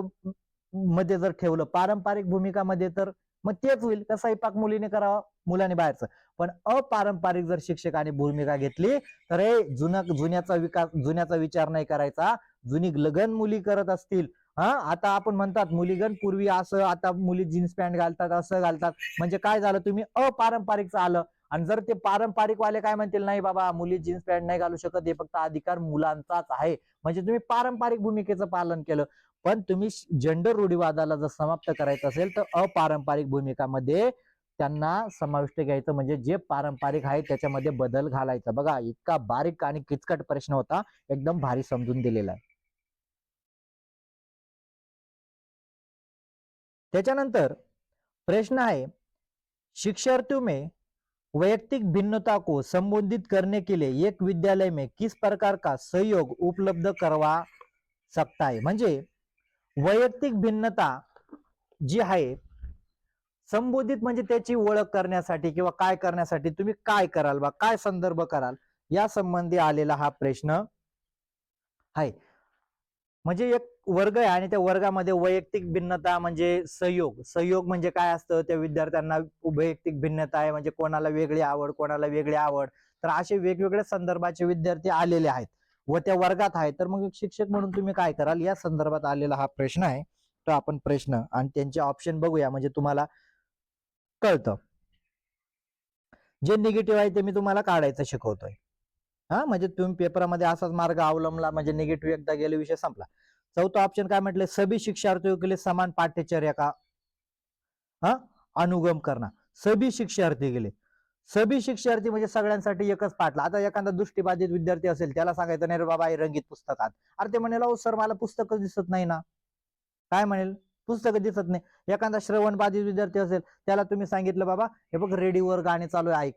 मध्ये जर ठेवलं, पारंपरिक भूमिकामध्ये, तर मग तेच होईल का स्वयंपाक मुलीने करावा, मुलाने बाहेरचं. पण अपारंपरिक जर शिक्षकाने भूमिका घेतली तर हे जुन्याचा विचार नाही करायचा. जुनी लगन मुली करत असतील, आता आपण म्हणतात मुलीगण पूर्वी असं, आता मुली जीन्स पॅन्ट घालतात, असं घालतात, म्हणजे काय झालं, तुम्ही अपारंपरिकचं आलं. आणि जर ते पारंपरिक वाले काय म्हणतील, नाही बाबा मुली जीन्स पॅन्ट नाही घालू शकत, हे फक्त अधिकार मुलांचाच आहे, म्हणजे तुम्ही पारंपरिक भूमिकेचं पालन केलं. पण तुम्ही जेंडर रूढीवादाला जर समाप्त करायचं असेल तर अपारंपरिक भूमिकामध्ये त्यांना समाविष्ट घ्यायचं, म्हणजे जे पारंपरिक आहे त्याच्यामध्ये बदल घालायचा. बघा इतका बारीक आणि किचकट प्रश्न होता, एकदम भारी समजून दिलेला आहे. त्याच्यानंतर प्रश्न आहे, शिक्षार्थियों में वैयक्तिक भिन्नता को संबोधित करने के लिए एक विद्यालय में किस प्रकार का सहयोग उपलब्ध करवा सकता है. म्हणजे वैयक्तिक भिन्नता जी आहे, संबोधित म्हणजे त्याची ओळख करण्यासाठी किंवा काय करण्यासाठी तुम्ही काय कराल बा, काय संदर्भ कराल, या संबंधी आलेला हा प्रश्न आहे. म्हणजे एक वर्ग आहे आणि त्या वर्गामध्ये वैयक्तिक भिन्नता म्हणजे सहयोग म्हणजे काय असतं, त्या विद्यार्थ्यांना वैयक्तिक भिन्नता आहे म्हणजे कोणाला वेगळी आवड, कोणाला वेगळी आवड, तर असे वेगवेगळ्या संदर्भाचे विद्यार्थी आलेले आहेत व त्या वर्गात आहेत. तर मग शिक्षक म्हणून तुम्ही काय कराल, या संदर्भात आलेला हा प्रश्न आहे. तर आपण प्रश्न आणि त्यांचे ऑप्शन बघूया म्हणजे तुम्हाला कळतं. जे निगेटिव्ह आहे ते मी तुम्हाला काढायचं शिकवतोय. हा म्हणजे तुम्ही पेपरामध्ये असाच मार्ग अवलंबला म्हणजे निगेटिव्ह एकदा गेले विषय संपला. चौथा ऑप्शन काय म्हटले, सभी शिक्षार्थियों के लिए समान पाठ्यचर्या का अनुगम करना. सभी शिक्षार्थी गेले, सभी शिक्षार्थी म्हणजे सगळ्यांसाठी एकच पाठला. आता एखादा दृष्टीबाधित विद्यार्थी असेल त्याला सांगायचं नाही रे बाबा हे रंगीत पुस्तकात, अरे ते म्हणेल अहो सर मला पुस्तकच दिसत नाही ना, काय म्हणेल पुस्तकं दिसत नाही. एखादा श्रवण बाधित विद्यार्थी असेल त्याला तुम्ही सांगितलं बाबा हे बघ रेडिओवर गाणे चालू आहे ऐक,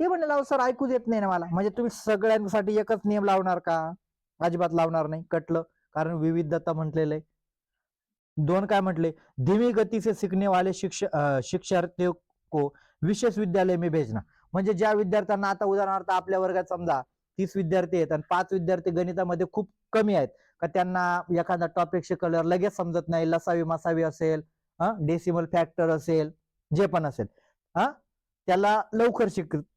ते म्हणेल अहो सर ऐकू देत नाही ना मला. म्हणजे तुम्ही सगळ्यांसाठी एकच नियम लावणार का? अजिबात लावणार नाही. कटलं, कारण विविधता म्हटलेलं आहे. दोन काय म्हटले, धीमी गती से सीखने वाले शिक्षार्थियों को विशेष विद्यालय में भेजना. म्हणजे ज्या विद्यार्थ्यांना आता उदाहरणार्थ आपल्या वर्गात समजा 30 विद्यार्थी आहेत आणि 5 विद्यार्थी गणितामध्ये खूप कमी आहेत, का त्यांना एखादा टॉपिक शिकवल्यावर लगेच समजत नाही, लसावी मसावी असेल, डेसिमल फॅक्टर असेल, जे पण असेल, हा त्याला लवकर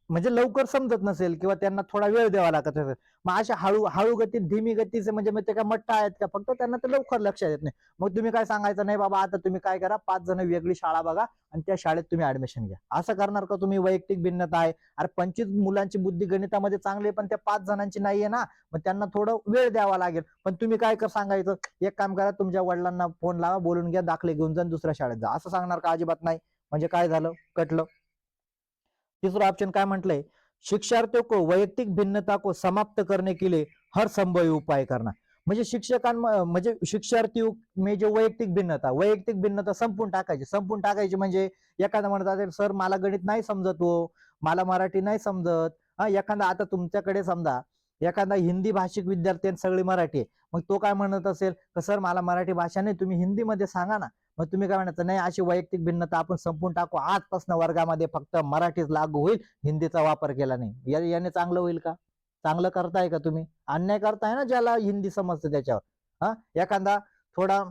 म्हणजे लवकर समजत नसेल किंवा त्यांना थोडा वेळ द्यावा लागत असेल, मग अशा हळू गतीत धीमी गतीचे म्हणजे मग ते काय मट्टा आहेत का, फक्त त्यांना ते लवकर लक्षात येत नाही. मग तुम्ही काय सांगायचं नाही बाबा आता तुम्ही काय करा 5 जण वेगळी शाळा बघा आणि त्या शाळेत तुम्ही ऍडमिशन घ्या, असं करणार का तुम्ही? वैयक्तिक भिन्नता आहे. अरे 25 मुलांची बुद्धी गणितामध्ये चांगली पण त्या 5 जणांची नाहीये ना, मग त्यांना थोडं वेळ द्यावा लागेल. पण तुम्ही काय सांगायचं, एक काम करा तुमच्या वडिलांना फोन लावा, बोलून घ्या, दाखले घेऊन जा, दुसऱ्या शाळेत जा, असं सांगणार का? अजिबात नाही. म्हणजे काय झालं, कटलं. तीसरा ऑप्शन काय म्हटलंय, शिक्षार्थियों को वैयक्तिक भिन्नता को समाप्त करने के लिए हर संभव उपाय करना. म्हणजे म्हणजे शिक्षार्थी में जो वैयक्तिक भिन्नता संपून टाकायची म्हणजे एखादा म्हणतात सर मला गणित नाही समजत हो, मला मराठी नाही समजत. एखादा आता तुमच्याकडे समजा एखादा हिंदी भाषिक विद्यार्थी सगळी मराठी आहे, मग तो काय म्हणत असेल तर सर मला मराठी भाषा नाही, तुम्ही हिंदीमध्ये सांगा ना. मग तुम्ही काय म्हणायचं, नाही अशी वैयक्तिक भिन्नता आपण संपून टाकू, आजपासून वर्गामध्ये फक्त मराठीच लागू होईल, हिंदीचा वापर केला नाही. याने चांगलं होईल का? चांगलं करताय का तुम्ही? अन्याय करताय ना ज्याला हिंदी समजतं त्याच्यावर. एखादा थोडा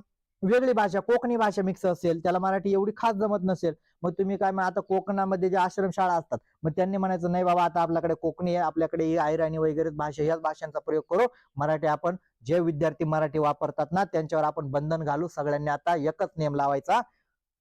वेगळी भाषा कोकणी भाषा मिक्स असेल, त्याला मराठी एवढी खास जमत नसेल, मग तुम्ही काय आता कोकणामध्ये जे आश्रमशाळा असतात मग त्यांनी म्हणायचं नाही बाबा आता आपल्याकडे कोकणी आहे, आपल्याकडे आयराणी वगैरे भाषा, याच भाषांचा प्रयोग करू, मराठी आपण जे विद्यार्थी मराठी वापरतात ना त्यांच्यावर आपण बंधन घालू, सगळ्यांनी आता एकच नियम लावायचा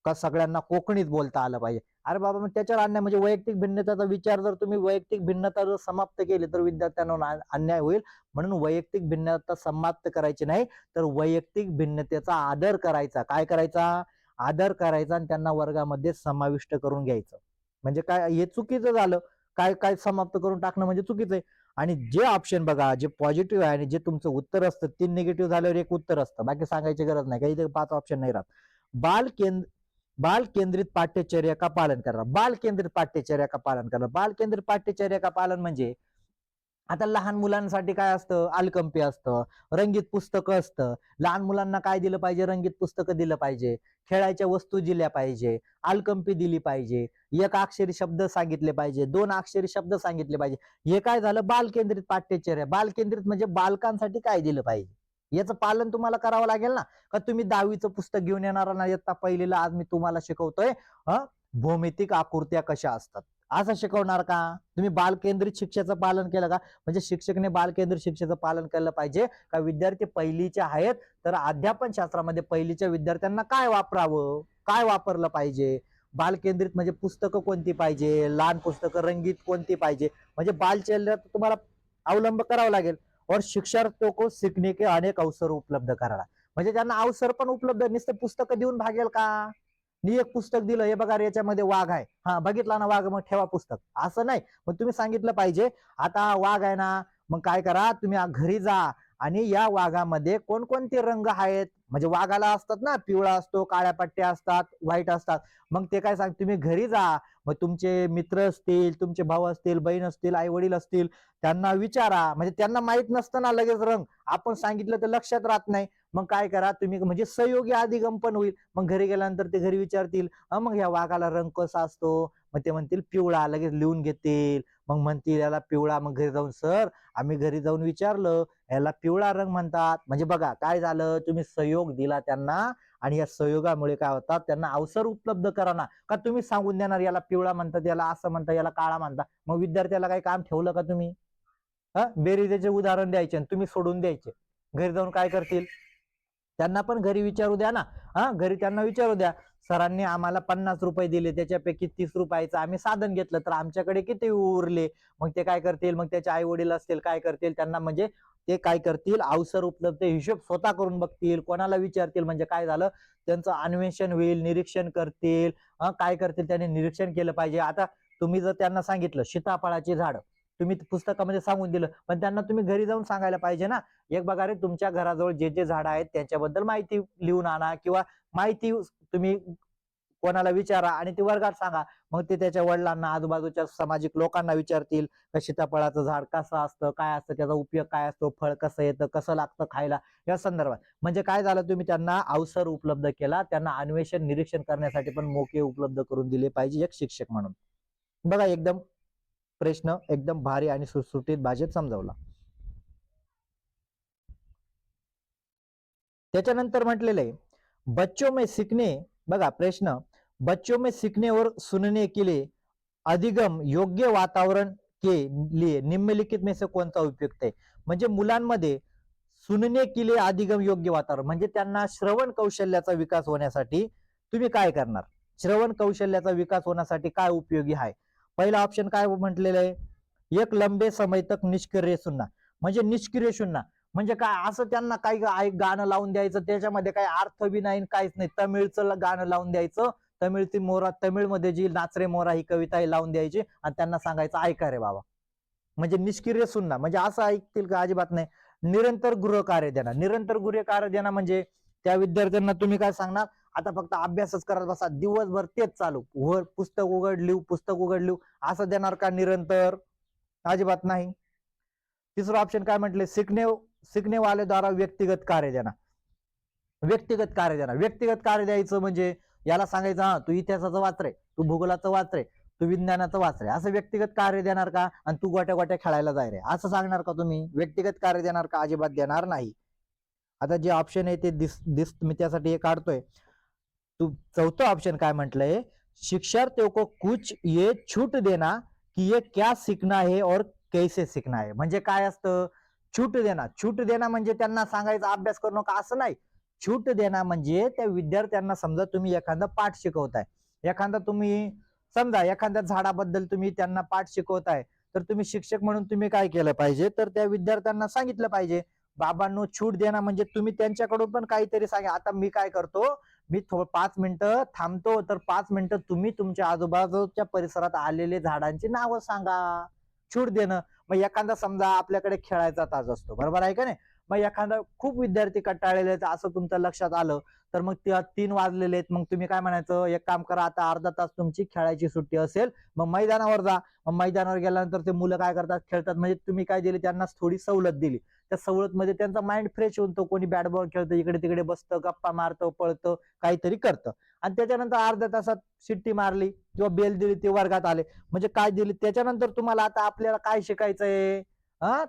का सगळ्यांना कोकणीच बोलता आलं पाहिजे. अरे बाबा मग त्याच्यावर अन्याय म्हणजे वैयक्तिक भिन्नतेचा विचार जर तुम्ही वैयक्तिक भिन्नता जर समाप्त केली तर विद्यार्थ्यांना अन्याय होईल. म्हणून वैयक्तिक भिन्नता समाप्त करायची नाही, तर वैयक्तिक भिन्नतेचा आदर करायचा. काय करायचा? आदर करायचा आणि त्यांना वर्गामध्ये समाविष्ट करून घ्यायचं. म्हणजे काय, हे चुकीचं झालं. काय काय समाप्त करून टाकणं म्हणजे चुकीचं आहे. आणि जे ऑप्शन बघा जे पॉझिटिव्ह आहे आणि जे तुमचं उत्तर असतं 3 निगेटिव्ह झाल्यावर एक उत्तर असतं, बाकी सांगायची गरज नाही. काही 5 ऑप्शन नाही राहत. बाल केंद्र बाल केंद्रित पाठ्यचर्या का पालन करणार. बाल केंद्रित पाठ्यचर्या का पालन करणार. बाल केंद्रित पाठ्यचर्या का पालन म्हणजे आता लहान मुलांसाठी काय असतं, आलकंपी असतं, रंगीत पुस्तकं असतं. लहान मुलांना काय दिलं पाहिजे? रंगीत पुस्तकं दिलं पाहिजे, खेळायच्या वस्तू दिल्या पाहिजे, आलकंपी दिली पाहिजे, एक अक्षरी शब्द सांगितले पाहिजे, 2 अक्षरी शब्द सांगितले पाहिजे. हे काय झालं? बाल केंद्रित पाठ्यचर्या. बाल केंद्रित म्हणजे बालकांसाठी काय दिलं पाहिजे याचं पालन तुम्हाला करावं लागेल ना. का तुम्ही 10वीचं पुस्तक घेऊन येणार ना, इयत्ता पहिलीला आज मी तुम्हाला शिकवतोय भौमितिक आकृत्या कशा असतात, असं शिकवणार का? तुम्ही बाल केंद्रित शिक्षेचं पालन केलं का? म्हणजे शिक्षकने बाल केंद्रित शिक्षेचं पालन केलं पाहिजे का विद्यार्थी पहिलीचे आहेत तर अध्यापन शास्त्रामध्ये पहिलीच्या विद्यार्थ्यांना काय वापरावं, काय वापरलं पाहिजे. बाल केंद्रित म्हणजे पुस्तकं कोणती पाहिजे, लहान पुस्तकं रंगीत कोणती पाहिजे, म्हणजे बालचर्यात तुम्हाला अवलंब करावा लागेल. और शिक्षार्थियों को सीखने के अनेक अवसर उपलब्ध करायला, म्हणजे त्यांना अवसर पण उपलब्ध. नुसते पुस्तकं देऊन भागेल का? मी एक पुस्तक दिलं, हे बघा याच्यामध्ये वाघ आहे, हा बघितला ना वाघ, मग ठेवा पुस्तक, असं नाही. मग तुम्ही सांगितलं पाहिजे आता वाघ आहे ना, मग काय करा तुम्ही घरी जा आणि या वाघामध्ये कोणकोणते रंग आहेत म्हणजे वाघाला असतात ना, पिवळा असतो, काळ्या पट्ट्या असतात, व्हाईट असतात. मग ते काय सांग, तुम्ही घरी जा, मग तुमचे मित्र असतील, तुमचे भाऊ असतील, बहीण असतील, आई वडील असतील, त्यांना विचारा. म्हणजे त्यांना माहित नसतं ना लगेच रंग, आपण सांगितलं तर लक्षात राहत नाही. मग काय करा तुम्ही, म्हणजे सहयोगी अधिगम पण होईल. मग घरी गेल्यानंतर ते घरी विचारतील, मग ह्या वाघाला रंग कसा असतो, मग ते म्हणतील पिवळा, लगेच लिहून घेतील. मग म्हणतील याला पिवळा, मग घरी जाऊन सर आम्ही घरी जाऊन विचारलं, याला पिवळा रंग म्हणतात. म्हणजे बघा काय झालं, तुम्ही सहयोग दिला त्यांना, आणि या सहयोगामुळे काय होतात, त्यांना अवसर उपलब्ध करा ना. का तुम्ही सांगून देणार याला पिवळा म्हणतात, याला असं म्हणतात, याला काळा म्हणतात, मग विद्यार्थ्याला काही काम ठेवलं का तुम्ही? बेरीजेचे उदाहरण द्यायचे आणि तुम्ही सोडून द्यायचे. घरी जाऊन काय करतील, त्यांना पण घरी विचारू द्या ना. घरी त्यांना विचारू द्या, सरांनी आम्हाला 50 रुपये दिले, त्याच्यापैकी 30 रुपयाचं आम्ही साधन घेतलं, तर आमच्याकडे किती उरले? मग ते काय करतील, मग त्याचे आई वडील असतील काय करतील, त्यांना म्हणजे ते काय करतील, अवसर उपलब्ध, हिशोब स्वतः करून बघतील, कोणाला विचारतील. म्हणजे काय झालं, त्यांचं अन्वेषण होईल, निरीक्षण करतील. काय करतील, त्यांनी निरीक्षण केलं पाहिजे. आता तुम्ही जर त्यांना सांगितलं सीताफळाचे झाड, तुम्ही पुस्तकामध्ये सांगून दिलं, पण त्यांना तुम्ही घरी जाऊन सांगायला पाहिजे ना. एक बघा रे, तुमच्या घराजवळ जे जे झाड आहेत त्याच्याबद्दल माहिती लिहून आणा, किंवा माहिती तुम्ही कोणाला विचारा आणि ती वर्गात सांगा. मग ते त्याच्या वडिलांना, आजूबाजूच्या सामाजिक लोकांना विचारतील, सीताफळाचं झाड कसं असतं, काय असतं, त्याचा उपयोग काय असतो, फळ कसं येतं, कसं लागतं खायला, या संदर्भात. म्हणजे काय झालं, तुम्ही त्यांना अवसर उपलब्ध केला, त्यांना अन्वेषण निरीक्षण करण्यासाठी पण मोके उपलब्ध करून दिले पाहिजे एक शिक्षक म्हणून. बघा एकदम प्रश्न एकदम भारी आणि सुटसुटीत भाषेत समजावला. त्याच्यानंतर म्हटलेलं आहे, बच्चों में सीखने, बघा प्रश्न, बच्चों में सीखने और सुनने के लिए अधिगम योग्य वातावरण के लिए निम्नलिखित में से कौन सा उपयुक्त है? म्हणजे मुलांमध्ये सुनने के लिए अधिगम योग्य वातावरण, म्हणजे त्यांना श्रवण कौशल्याचा विकास होण्यासाठी तुम्ही काय करणार? श्रवण कौशल्याचा विकास होण्यासाठी काय उपयोगी आहे? पहिला ऑप्शन काय म्हटलेलं आहे, एक लंबे समय तक निष्क्रिय सुनना, म्हणजे निष्क्रिय सुनना म्हणजे काय, असं त्यांना काही गाणं लावून द्यायचं, त्याच्यामध्ये काही अर्थ बी नाही, काहीच नाही, तमिळचं गाणं लावून द्यायचं, तमिळची मोरा, तमिळमध्ये जी नाच रे मोरा ही कविता लावून द्यायची, आणि त्यांना सांगायचं ऐका रे बाबा. म्हणजे निष्क्रिय सुनना, म्हणजे असं ऐकतील का? अजिबात नाही. निरंतर गृहकार्य देणार, निरंतर गृहकार्य देणार म्हणजे त्या विद्यार्थ्यांना तुम्ही काय सांगणार, आता फक्त अभ्यासच करत बसा, दिवसभर तेच चालू, पुस्तक उघड लिहू, पुस्तक उघड लिहू, असं देणार का निरंतर? अजिबात नाही. तिसरं ऑप्शन काय म्हटले, सीखने वाले द्वारा व्यक्तिगत कार्य देणार, व्यक्तिगत कार्य देणार. व्यक्तिगत कार्य द्यायचं म्हणजे याला सांगायचं, हा तू इतिहासाचं वाच रे, तू भूगोलाचं वाच रे, तू विज्ञानाचं वाच रे, असं व्यक्तिगत कार्य देणार का? आणि तू गोट्या गोट्या खेळायला जाय रे, असं सांगणार का तुम्ही? व्यक्तिगत कार्य देणार का? अजिबात देणार नाही. आता जे ऑप्शन आहे ते दिस मी त्यासाठी हे काढतोय. तू चौथं ऑप्शन काय म्हटलंय, शिक्षार्थियों को कुछ ये छूट देना कि ये क्या सीखना है और कैसे सीखना है. म्हणजे काय असतं, छूट देना, छूट देना म्हणजे त्यांना सांगायचं अभ्यास करू नका असं नाही. छूट देना म्हणजे त्या विद्यार्थ्यांना, समजा तुम्ही एखादा पाठ शिकवताय, एखादा तुम्ही समजा एखाद्या झाडाबद्दल तुम्ही त्यांना पाठ शिकवताय, तर तुम्ही शिक्षक म्हणून तुम्ही काय केलं पाहिजे, तर त्या विद्यार्थ्यांना सांगितलं पाहिजे, बाबांनो छूट देना म्हणजे तुम्ही त्यांच्याकडून पण काहीतरी सांगा. आता मी काय करतो, मी 5 मिनिटं थांबतो, तर 5 मिनिटं तुम्ही तुमच्या आजूबाजूच्या परिसरात आलेले झाडांची नावं सांगा. छूट देणं. मग एखादा समजा आपल्याकडे खेळायचा तास असतो, बरोबर आहे का नाही, मग एखादा खूप विद्यार्थी कंटाळलेले आहेत असं तुमच्या लक्षात आलं, तर मग 3 वाजलेले आहेत, मग तुम्ही काय म्हणायचं, एक काम करा, आता अर्धा तास तुमची खेळायची सुट्टी असेल, मग मैदानावर जा. मग मैदानावर गेल्यानंतर ते मुलं काय करतात, खेळतात, म्हणजे तुम्ही काय दिली त्यांना, थोडी सवलत दिली. त्या सवलत मध्ये त्यांचा माइंड फ्रेश होतो, कोणी बॅट बॉल खेळतं, इकडे तिकडे बसतं, गप्पा मारतं, पळतं, काहीतरी करतं, आणि त्याच्यानंतर अर्ध्या तासात शिट्टी मारली किंवा बेल दिली, ते वर्गात आले. म्हणजे काय दिली, त्याच्यानंतर तुम्हाला आता आपल्याला काय शिकायचंय,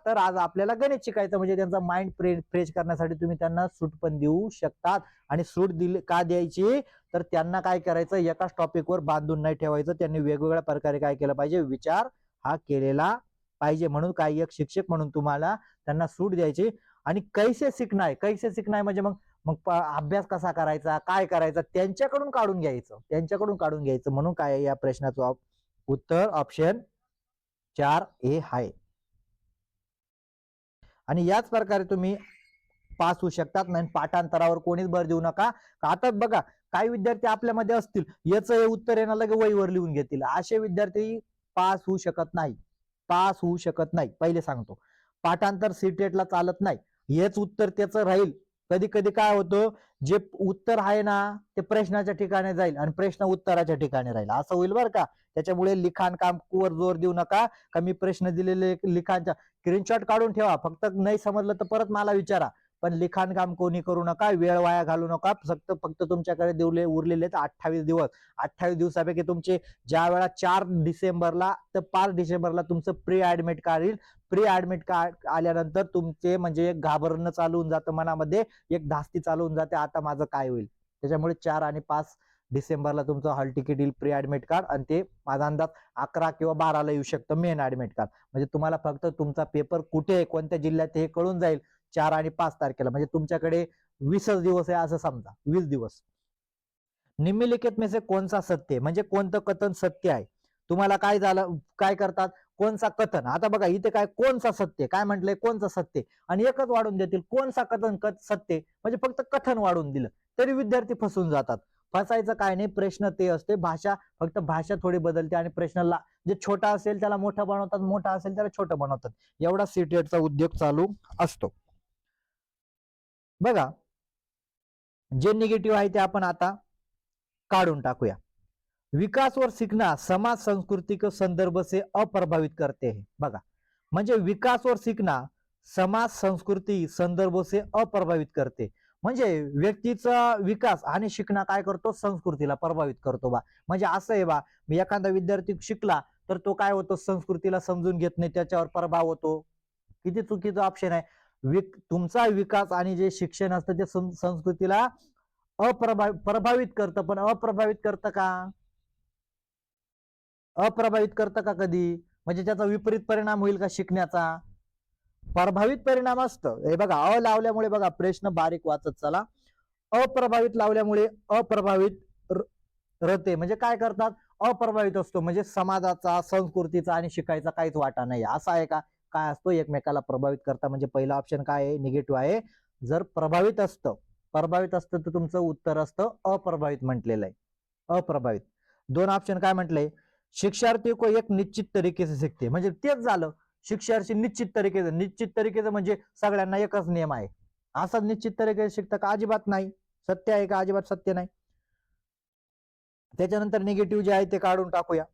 तर आज आपल्याला गणित शिकायचं, म्हणजे त्यांचा माइंड फ्रेश करण्यासाठी तुम्ही त्यांना सूट पण देऊ शकतात. आणि सूट दिली का द्यायची, तर त्यांना काय करायचं, एकाच टॉपिकवर बांधून नाही ठेवायचं, त्यांनी वेगवेगळ्या प्रकारे काय केलं पाहिजे, विचार हा केलेला पाहिजे. म्हणून काय, एक शिक्षक म्हणून तुम्हाला त्यांना सूट द्यायची. आणि कैसे शिकणार, कैसे शिकणार म्हणजे मग मग अभ्यास कसा करायचा, काय करायचा, त्यांच्याकडून काढून घ्यायचं, त्यांच्याकडून काढून घ्यायचं. म्हणून काय, या प्रश्नाचं उत्तर ऑप्शन 4A आहे. आणि याच प्रकारे तुम्ही पास होऊ शकतात. नाही पाठांतरावर कोणीच भर देऊ नका. आता बघा काही विद्यार्थी आपल्यामध्ये असतील, याचं हे उत्तर येणार लगे वहीवर लिहून घेतील, असे विद्यार्थी पास होऊ शकत नाही, पास होऊ शकत नाही. पहिले सांगतो, पाठांतर सीटेटला चालत नाही, हेच उत्तर त्याचं राहील, कधी कधी काय होतं, जे उत्तर आहे ना ते प्रश्नाच्या ठिकाणी जाईल आणि प्रश्न उत्तराच्या ठिकाणी राहील, असं होईल बरं का. त्याच्यामुळे लिखाण काम वर जोर देऊ नका. का मी प्रश्न दिलेले लिखाणच्या स्क्रीनशॉट काढून ठेवा, फक्त नाही समजलं तर परत मला विचारा. पण लिखाण काम कोणी करू नका, वेळ वाया घालू नका. फक्त फक्त तुमच्याकडे दिवले उरलेले 28 दिवस. 28 दिवसापैकी तुमचे ज्या वेळा 4 डिसेंबरला तर 5 डिसेंबरला तुमचं प्री ऍडमिट कार्ड येईल. प्री ऍडमिट कार्ड आल्यानंतर तुमचे म्हणजे एक घाबरणं चालू होऊन जातं मनामध्ये, एक धास्ती चालू होऊन जाते, आता माझं काय होईल. त्याच्यामुळे 4 आणि 5 डिसेंबरला तुमचं हॉल तिकीट येईल प्री ऍडमिट कार्ड, आणि ते माझा अंदाज 11 किंवा 12ला येऊ शकतं मेन ऍडमिट कार्ड. म्हणजे तुम्हाला फक्त तुमचा पेपर कुठे आहे, कोणत्या जिल्ह्यात हे कळून जाईल 4 आणि 5 तारखेला. म्हणजे तुमच्याकडे 20 दिवस आहे असं समजा, 20 दिवस. निम्नलिखित में से कौन सा सत्य, म्हणजे कोणतं कथन सत्य आहे. तुम्हाला काय झालं, काय करतात, कोणचा कथन. आता बघा इथे काय कोणचा सत्य, काय म्हटलंय कोणचा सत्य, आणि एकच वाढून देतील कोणचा कथन सत्य, म्हणजे फक्त कथन वाढून दिलं तरी विद्यार्थी फसून जातात. फसायचं काय नाही, प्रश्न ते असते, भाषा फक्त भाषा थोडी बदलते, आणि प्रश्नाला जे छोटा असेल त्याला मोठा बनवतात, मोठा असेल त्याला छोटं बनवतात. एवढा सीटेटचा उद्योग चालू असतो. बघा जे निगेटिव्ह आहे ते आपण आता काढून टाकूया. विकास और सीखना समाज संस्कृति के संदर्भ से अप्रभावित करते हैं. बघा म्हणजे विकास और सीखना समाज संस्कृती संदर्भ से अप्रभावित करते, म्हणजे व्यक्तीचा विकास आणि शिकणं काय करतो, संस्कृतीला प्रभावित करतो बा. म्हणजे असं आहे बा, मी एखादा विद्यार्थी शिकला तर तो काय होतो, संस्कृतीला समजून घेत नाही, त्याच्यावर प्रभाव होतो. किती चुकीचं ऑप्शन आहे. तुमचा विकास आणि जे शिक्षण असतं ते संस्कृतीला प्रभावित करतं, पण अप्रभावित करतं का, अप्रभावित करतं का कधी, म्हणजे त्याचा विपरीत परिणाम होईल का शिकण्याचा, प्रभावित परिणाम असतं. हे बघा अ लावल्यामुळे बघा प्रश्न बारीक वाचत चला. अप्रभावित लावल्यामुळे अप्रभावित रते म्हणजे काय करतात, अप्रभावित असतो, म्हणजे समाजाचा संस्कृतीचा आणि शिकायचा काहीच वाटा नाही, असं आहे का. काय असतो, एकमेकाला प्रभावित करता, म्हणजे पहिला ऑप्शन काय आहे, निगेटिव्ह आहे. जर प्रभावित असतं तर तुमचं उत्तर असतं अप्रभावित म्हटलेलं आहे, अप्रभावित. 2 ऑप्शन काय म्हटलंय, शिक्षार्थी को एक निश्चित तरीके से सीखते, म्हणजे तेच झालं, शिक्षार्थी निश्चित तरीकेचं म्हणजे सगळ्यांना एकच नियम आहे, असं निश्चित तरीके शिकतं का, अजिबात नाही. सत्य आहे का, अजिबात सत्य नाही. त्याच्यानंतर निगेटिव्ह जे आहे ते काढून टाकूया.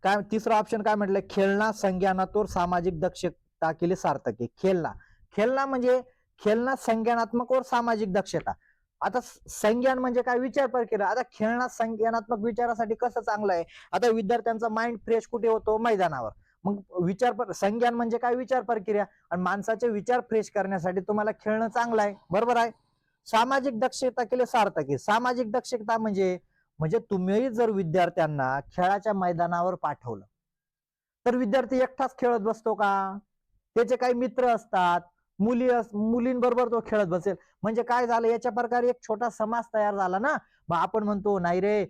काय तिसरा ऑप्शन काय म्हटलंय, खेळणा संज्ञानात्मक सामाजिक दक्षता के लिए सार्थक आहे. खेळणा म्हणजे खेळणा संज्ञानात्मक और सामाजिक दक्षता. आता संज्ञान म्हणजे काय, विचार प्रक्रिया. आता खेळणा संज्ञानात्मक विचारासाठी कसं चांगलं आहे, आता विद्यार्थ्यांचा माइंड फ्रेश कुठे होतो, मैदानावर. मग संज्ञान म्हणजे काय, विचार प्रक्रिया, आणि माणसाचे विचार फ्रेश करण्यासाठी तुम्हाला खेळणं चांगलं आहे, बरोबर आहे. सामाजिक दक्षता केले सार्थक आहे. सामाजिक दक्षता म्हणजे म्हणजे तुम्ही जर विद्यार्थ्यांना खेळाच्या मैदानावर पाठवलं तर विद्यार्थी एकटाच खेळत बसतो का, त्याचे काही मित्र असतात, मुलींबरोबर तो खेळत बसेल, म्हणजे काय झालं, याच्या प्रकारे एक छोटा समाज तयार झाला ना. मग आपण म्हणतो नाही रे,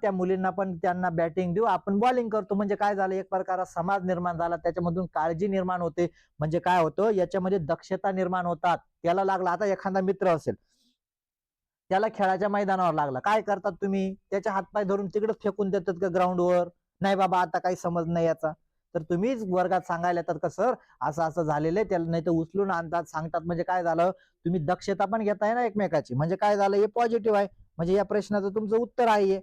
त्या मुलींना पण त्यांना बॅटिंग देऊ, आपण बॉलिंग करतो, म्हणजे काय झालं, एक प्रकार समाज निर्माण झाला, त्याच्यामधून काळजी निर्माण होते, म्हणजे काय होतं, याच्यामध्ये दक्षता निर्माण होतात. त्याला लागला, आता एखादा मित्र असेल, त्याला खेळाच्या मैदानावर लागला, काय करतात तुम्ही, त्याच्या हातपाय धरून तिकडे फेकून देतात का ग्राउंडवर, नाही बाबा आता काही समज नाही याचा, तर तुम्हीच वर्गात सांगायला येतात का सर असं असं झालेलं आहे, त्याला नाही तर उचलून आणतात, सांगतात, म्हणजे काय झालं, तुम्ही दक्षता पण घेताय ना एकमेकाची, म्हणजे काय झालं, हे पॉझिटिव्ह आहे, म्हणजे या प्रश्नाचं तुमचं उत्तर आहे.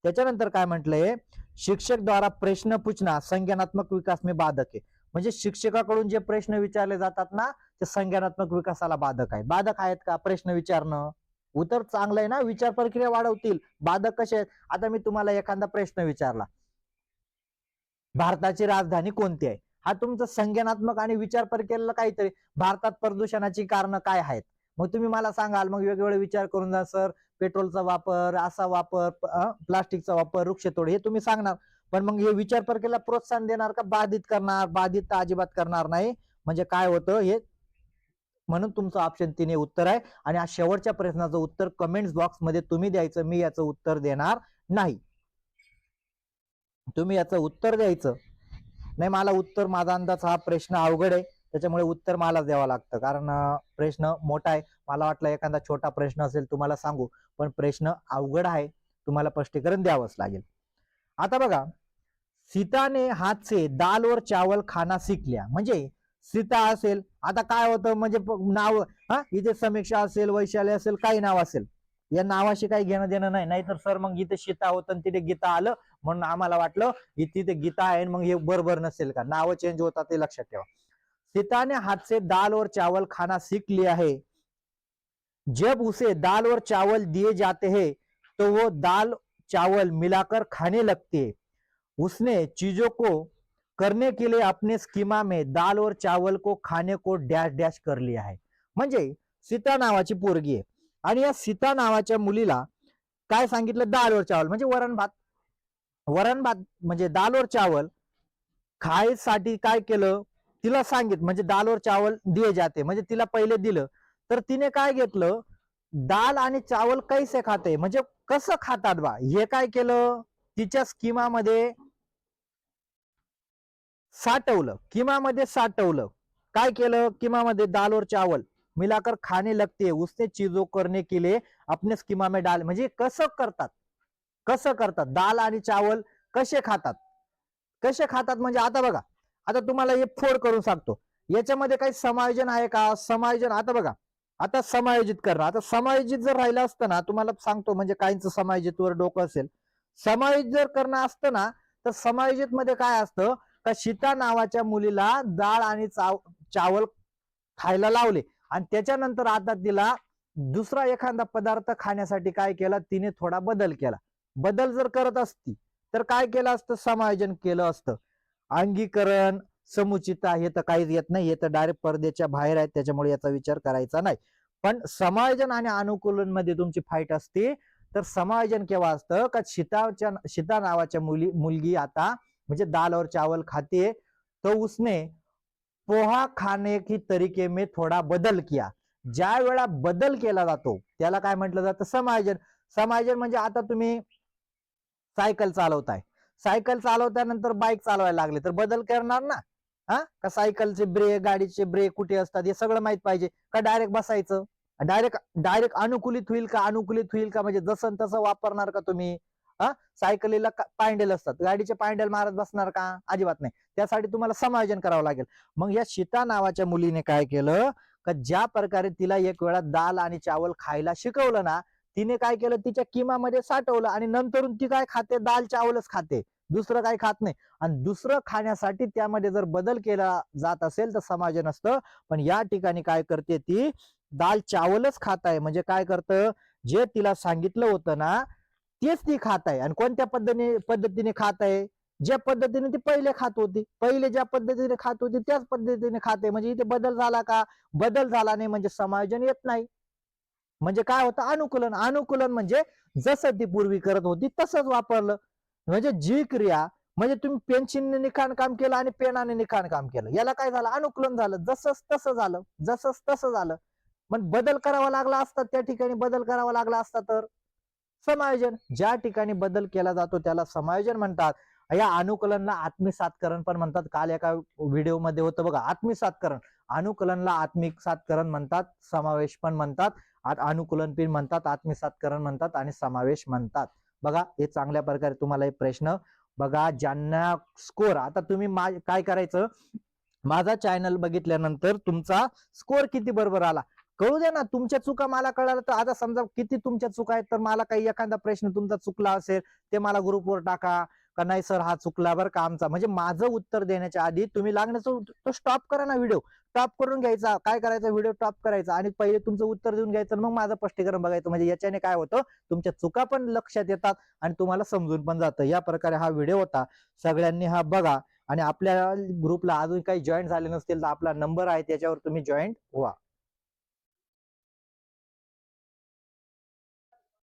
त्याच्यानंतर काय म्हटलंय, शिक्षक द्वारा प्रश्न पूछना संज्ञानात्मक विकास में बाधक आहे, म्हणजे शिक्षकाकडून जे प्रश्न विचारले जातात ना ते संज्ञानात्मक विकासाला बाधक आहे. बाधक आहेत का प्रश्न विचारणं, उत्तर चांगलं आहे ना, विचार प्रक्रिया वाढवतील. बाधक कसे आहेत, आता मी तुम्हाला एखादा प्रश्न विचारला, भारताची राजधानी कोणती आहे, हा तुमचा संज्ञानात्मक आणि विचार प्रक्रियेला काहीतरी, भारतात प्रदूषणाची कारण काय आहेत, मग तुम्ही मला सांगाल, मग वेगवेगळे विचार करून जा, सर पेट्रोलचा वापर, असा वापर, प्लास्टिकचा वापर, वृक्षतोड, हे तुम्ही सांगणार. पण मग हे विचार प्रक्रियेला प्रोत्साहन देणार का, बाधित करणार, बाधित तर अजिबात करणार नाही. म्हणजे काय होतं हे, म्हणून तुमचं ऑप्शन 3 हे उत्तर आहे. आणि या शेवटच्या प्रश्नाचं उत्तर कमेंट्स बॉक्स मध्ये तुम्ही द्यायचं, मी याचं उत्तर देणार नाही. तुम्ही याचं उत्तर द्यायचं नाही, मला उत्तर, माझा अंदाज हा प्रश्न अवघड आहे, त्याच्यामुळे उत्तर मला द्यावं लागतं, कारण प्रश्न मोठा आहे. मला वाटलं एखादा छोटा प्रश्न असेल तुम्हाला सांगू, पण प्रश्न अवघड आहे, तुम्हाला स्पष्टीकरण द्यावंच लागेल. आता बघा, सीता ने हाथ से दाल और चावल खाना सीख लिया, म्हणजे सीता असेल, आता काय होतं म्हणजे नाव, हा इथे समीक्षा असेल, वैशाली असेल, काही नाव असेल, या नावाशी काही घेणं देणं नाही. नाहीतर सर मग इथे सीता होतं आणि तिथे गीता आलं म्हणून आम्हाला वाटलं की तिथे गीता आहे मग हे बरोबर नसेल का, नाव चेंज होतात ते लक्षात ठेवा. सीता ने हाथ से दाल और चावल खाना सीख लिया है. जब उसे दाल और चावल दिए जाते हैं तो वो दाल चावल मिलाकर खाने लगती है. उसने चीजों को करने के लिए अपने स्कीमा में दाल और चावल को खाने को डॅश डॅश कर लिया है. म्हणजे सीता नावाची पोरगी आहे आणि या सीता नावाच्या मुलीला काय सांगितलं, दाल और चावल म्हणजे वरण भात. वरण भात म्हणजे दाल और चावल खायसाठी काय केलं, तिला सांगितलं म्हणजे दाल और चावल दिए जाते म्हणजे तिला पहिले दिलं, तर तिने काय घेतलं, दाल आणि चावल कैसे खाते म्हणजे कसं खातात बा, हे काय केलं, तिच्या स्कीमामध्ये साठवलं, किमामध्ये साठवलं. काय केलं, किमामध्ये दाल और चावल मिलाकर खाने लगते है. उसने चीजों करने के लिए अपने स्कीमा में डाल, म्हणजे कसं करतात, कसं करतात दाल आणि चावल कसे खातात, कसे खातात म्हणजे आता बघा, आता तुम्हाला हे फोड करून सांगतो, याच्यामध्ये काही समायोजन आहे का, समायोजन आता बघा, आता समायोजित करणं, आता समायोजित जर राहिलं असतं ना, तुम्हाला सांगतो म्हणजे काहींचं समायोजित वर डोकं असेल, समायोजित जर करणं असतं ना, तर समायोजित मध्ये काय असतं का, सीता नावाच्या मुलीला डाळ आणि चावल खायला लावले आणि त्याच्यानंतर आता तिला दुसरा एखादा पदार्थ खाण्यासाठी काय केला, तिने थोडा बदल केला. बदल जर करत असती तर काय केलं असतं, समायोजन केलं असतं. अंगीकरण, समुचिता हे तर काहीच येत नाही, हे तर डायरेक्ट पडद्याच्या बाहेर आहेत, त्याच्यामुळे याचा विचार करायचा नाही. पण समायोजन आणि अनुकूलन मध्ये तुमची फाईट असते. तर समायोजन केव्हा असतं का, सीता नावाच्या मुलगी आता म्हणजे दाल और चावल खाते, तो उसने पोहा खाने की तरीके में थोडा बदल किया. ज्या वेळा बदल केला जातो त्याला काय म्हटलं जातं, समायोजन. समायोजन म्हणजे आता तुम्ही सायकल चालवताय, सायकल चालवल्यानंतर बाईक चालवायला लागले तर बदल करणार ना, हा का सायकलचे ब्रेक, गाडीचे ब्रेक कुठे असतात हे सगळं माहित पाहिजे का, डायरेक्ट बसायचं, डायरेक्ट डायरेक्ट अनुकूलित होईल का, अनुकूलित होईल का म्हणजे जसं तसं वापरणार का तुम्ही, हा सायकलीला पायंडेल असतात, गाडीचे पायंडेल मारत बसणार का, अजिबात नाही. त्यासाठी तुम्हाला समायोजन करावं लागेल. मग या सीता नावाच्या मुलीने काय केलं का, ज्या प्रकारे तिला एक वेळा दाल आणि चावल खायला शिकवलं ना, तिने काय केलं, तिच्या किमामध्ये साठवलं आणि नंतरून ती काय खाते, दाल चावलच खाते, दुसरं काय खात नाही. आणि दुसरं खाण्यासाठी त्यामध्ये जर बदल केला जात असेल तर समायोजन असतं. पण या ठिकाणी काय करते, ती दाल चावलच खात आहे म्हणजे काय करतं, जे तिला सांगितलं होतं ना तेच ती खात आहे. आणि कोणत्या पद्धतीने खात आहे, ज्या पद्धतीने ती पहिले खात होती, पहिले ज्या पद्धतीने खात होती त्याच पद्धतीने खाते, म्हणजे इथे बदल झाला का, बदल झाला नाही म्हणजे समायोजन येत नाही. म्हणजे काय होतं, अनुकूलन. अनुकूलन म्हणजे जसं ती पूर्वी करत होती तसंच वापरलं. म्हणजे जी क्रिया, म्हणजे तुम्ही पेन्सिलने लिखाण काम केलं आणि पेनाने लिखाण काम केलं, याला काय झालं, अनुकूलन झालं, जसंच तसं झालं, जसंच तसं झालं. पण बदल करावा लागला असता, त्या ठिकाणी बदल करावा लागला असता तर समायोजन. ज्या ठिकाणी बदल केला जातो त्याला समायोजन म्हणतात. या अनुकलनला आत्मसातकरण पण म्हणतात. काल एका व्हिडिओमध्ये होतं बघा, आत्मसातकरण. अनुकलनला आत्मसातकरण म्हणतात, समावेश पण म्हणतात, अनुकूलन पण म्हणतात, आत्मसातकरण म्हणतात आणि समावेश म्हणतात. बघा हे चांगल्या प्रकारे तुम्हाला एक प्रश्न बघा, ज्यांना स्कोर, आता तुम्ही काय करायचं, माझा चॅनल बघितल्यानंतर तुमचा स्कोर किती बरोबर आला कळू दे ना, तुमच्या चुका मला कळालं तर, आता समजा किती तुमच्या चुका आहेत तर मला काही एखादा प्रश्न तुमचा चुकला असेल ते मला ग्रुपवर टाका का, नाही सर हा चुकला बरं का आमचा, म्हणजे माझं उत्तर देण्याच्या आधी तुम्ही लागण्याचं तो स्टॉप करा ना, व्हिडिओ स्टॉप करून घ्यायचा, काय करायचं व्हिडिओ स्टॉप करायचा आणि पहिले तुमचं उत्तर देऊन घ्यायचं, मग माझं स्पष्टीकरण बघायचं. म्हणजे याच्याने काय होतं, तुमच्या चुका पण लक्षात येतात आणि तुम्हाला समजून पण जातं. या प्रकारे हा व्हिडिओ होता, सगळ्यांनी हा बघा आणि आपल्या ग्रुपला अजून काही जॉईन झाले नसतील तर आपला नंबर आहे त्याच्यावर तुम्ही जॉईन व्हा.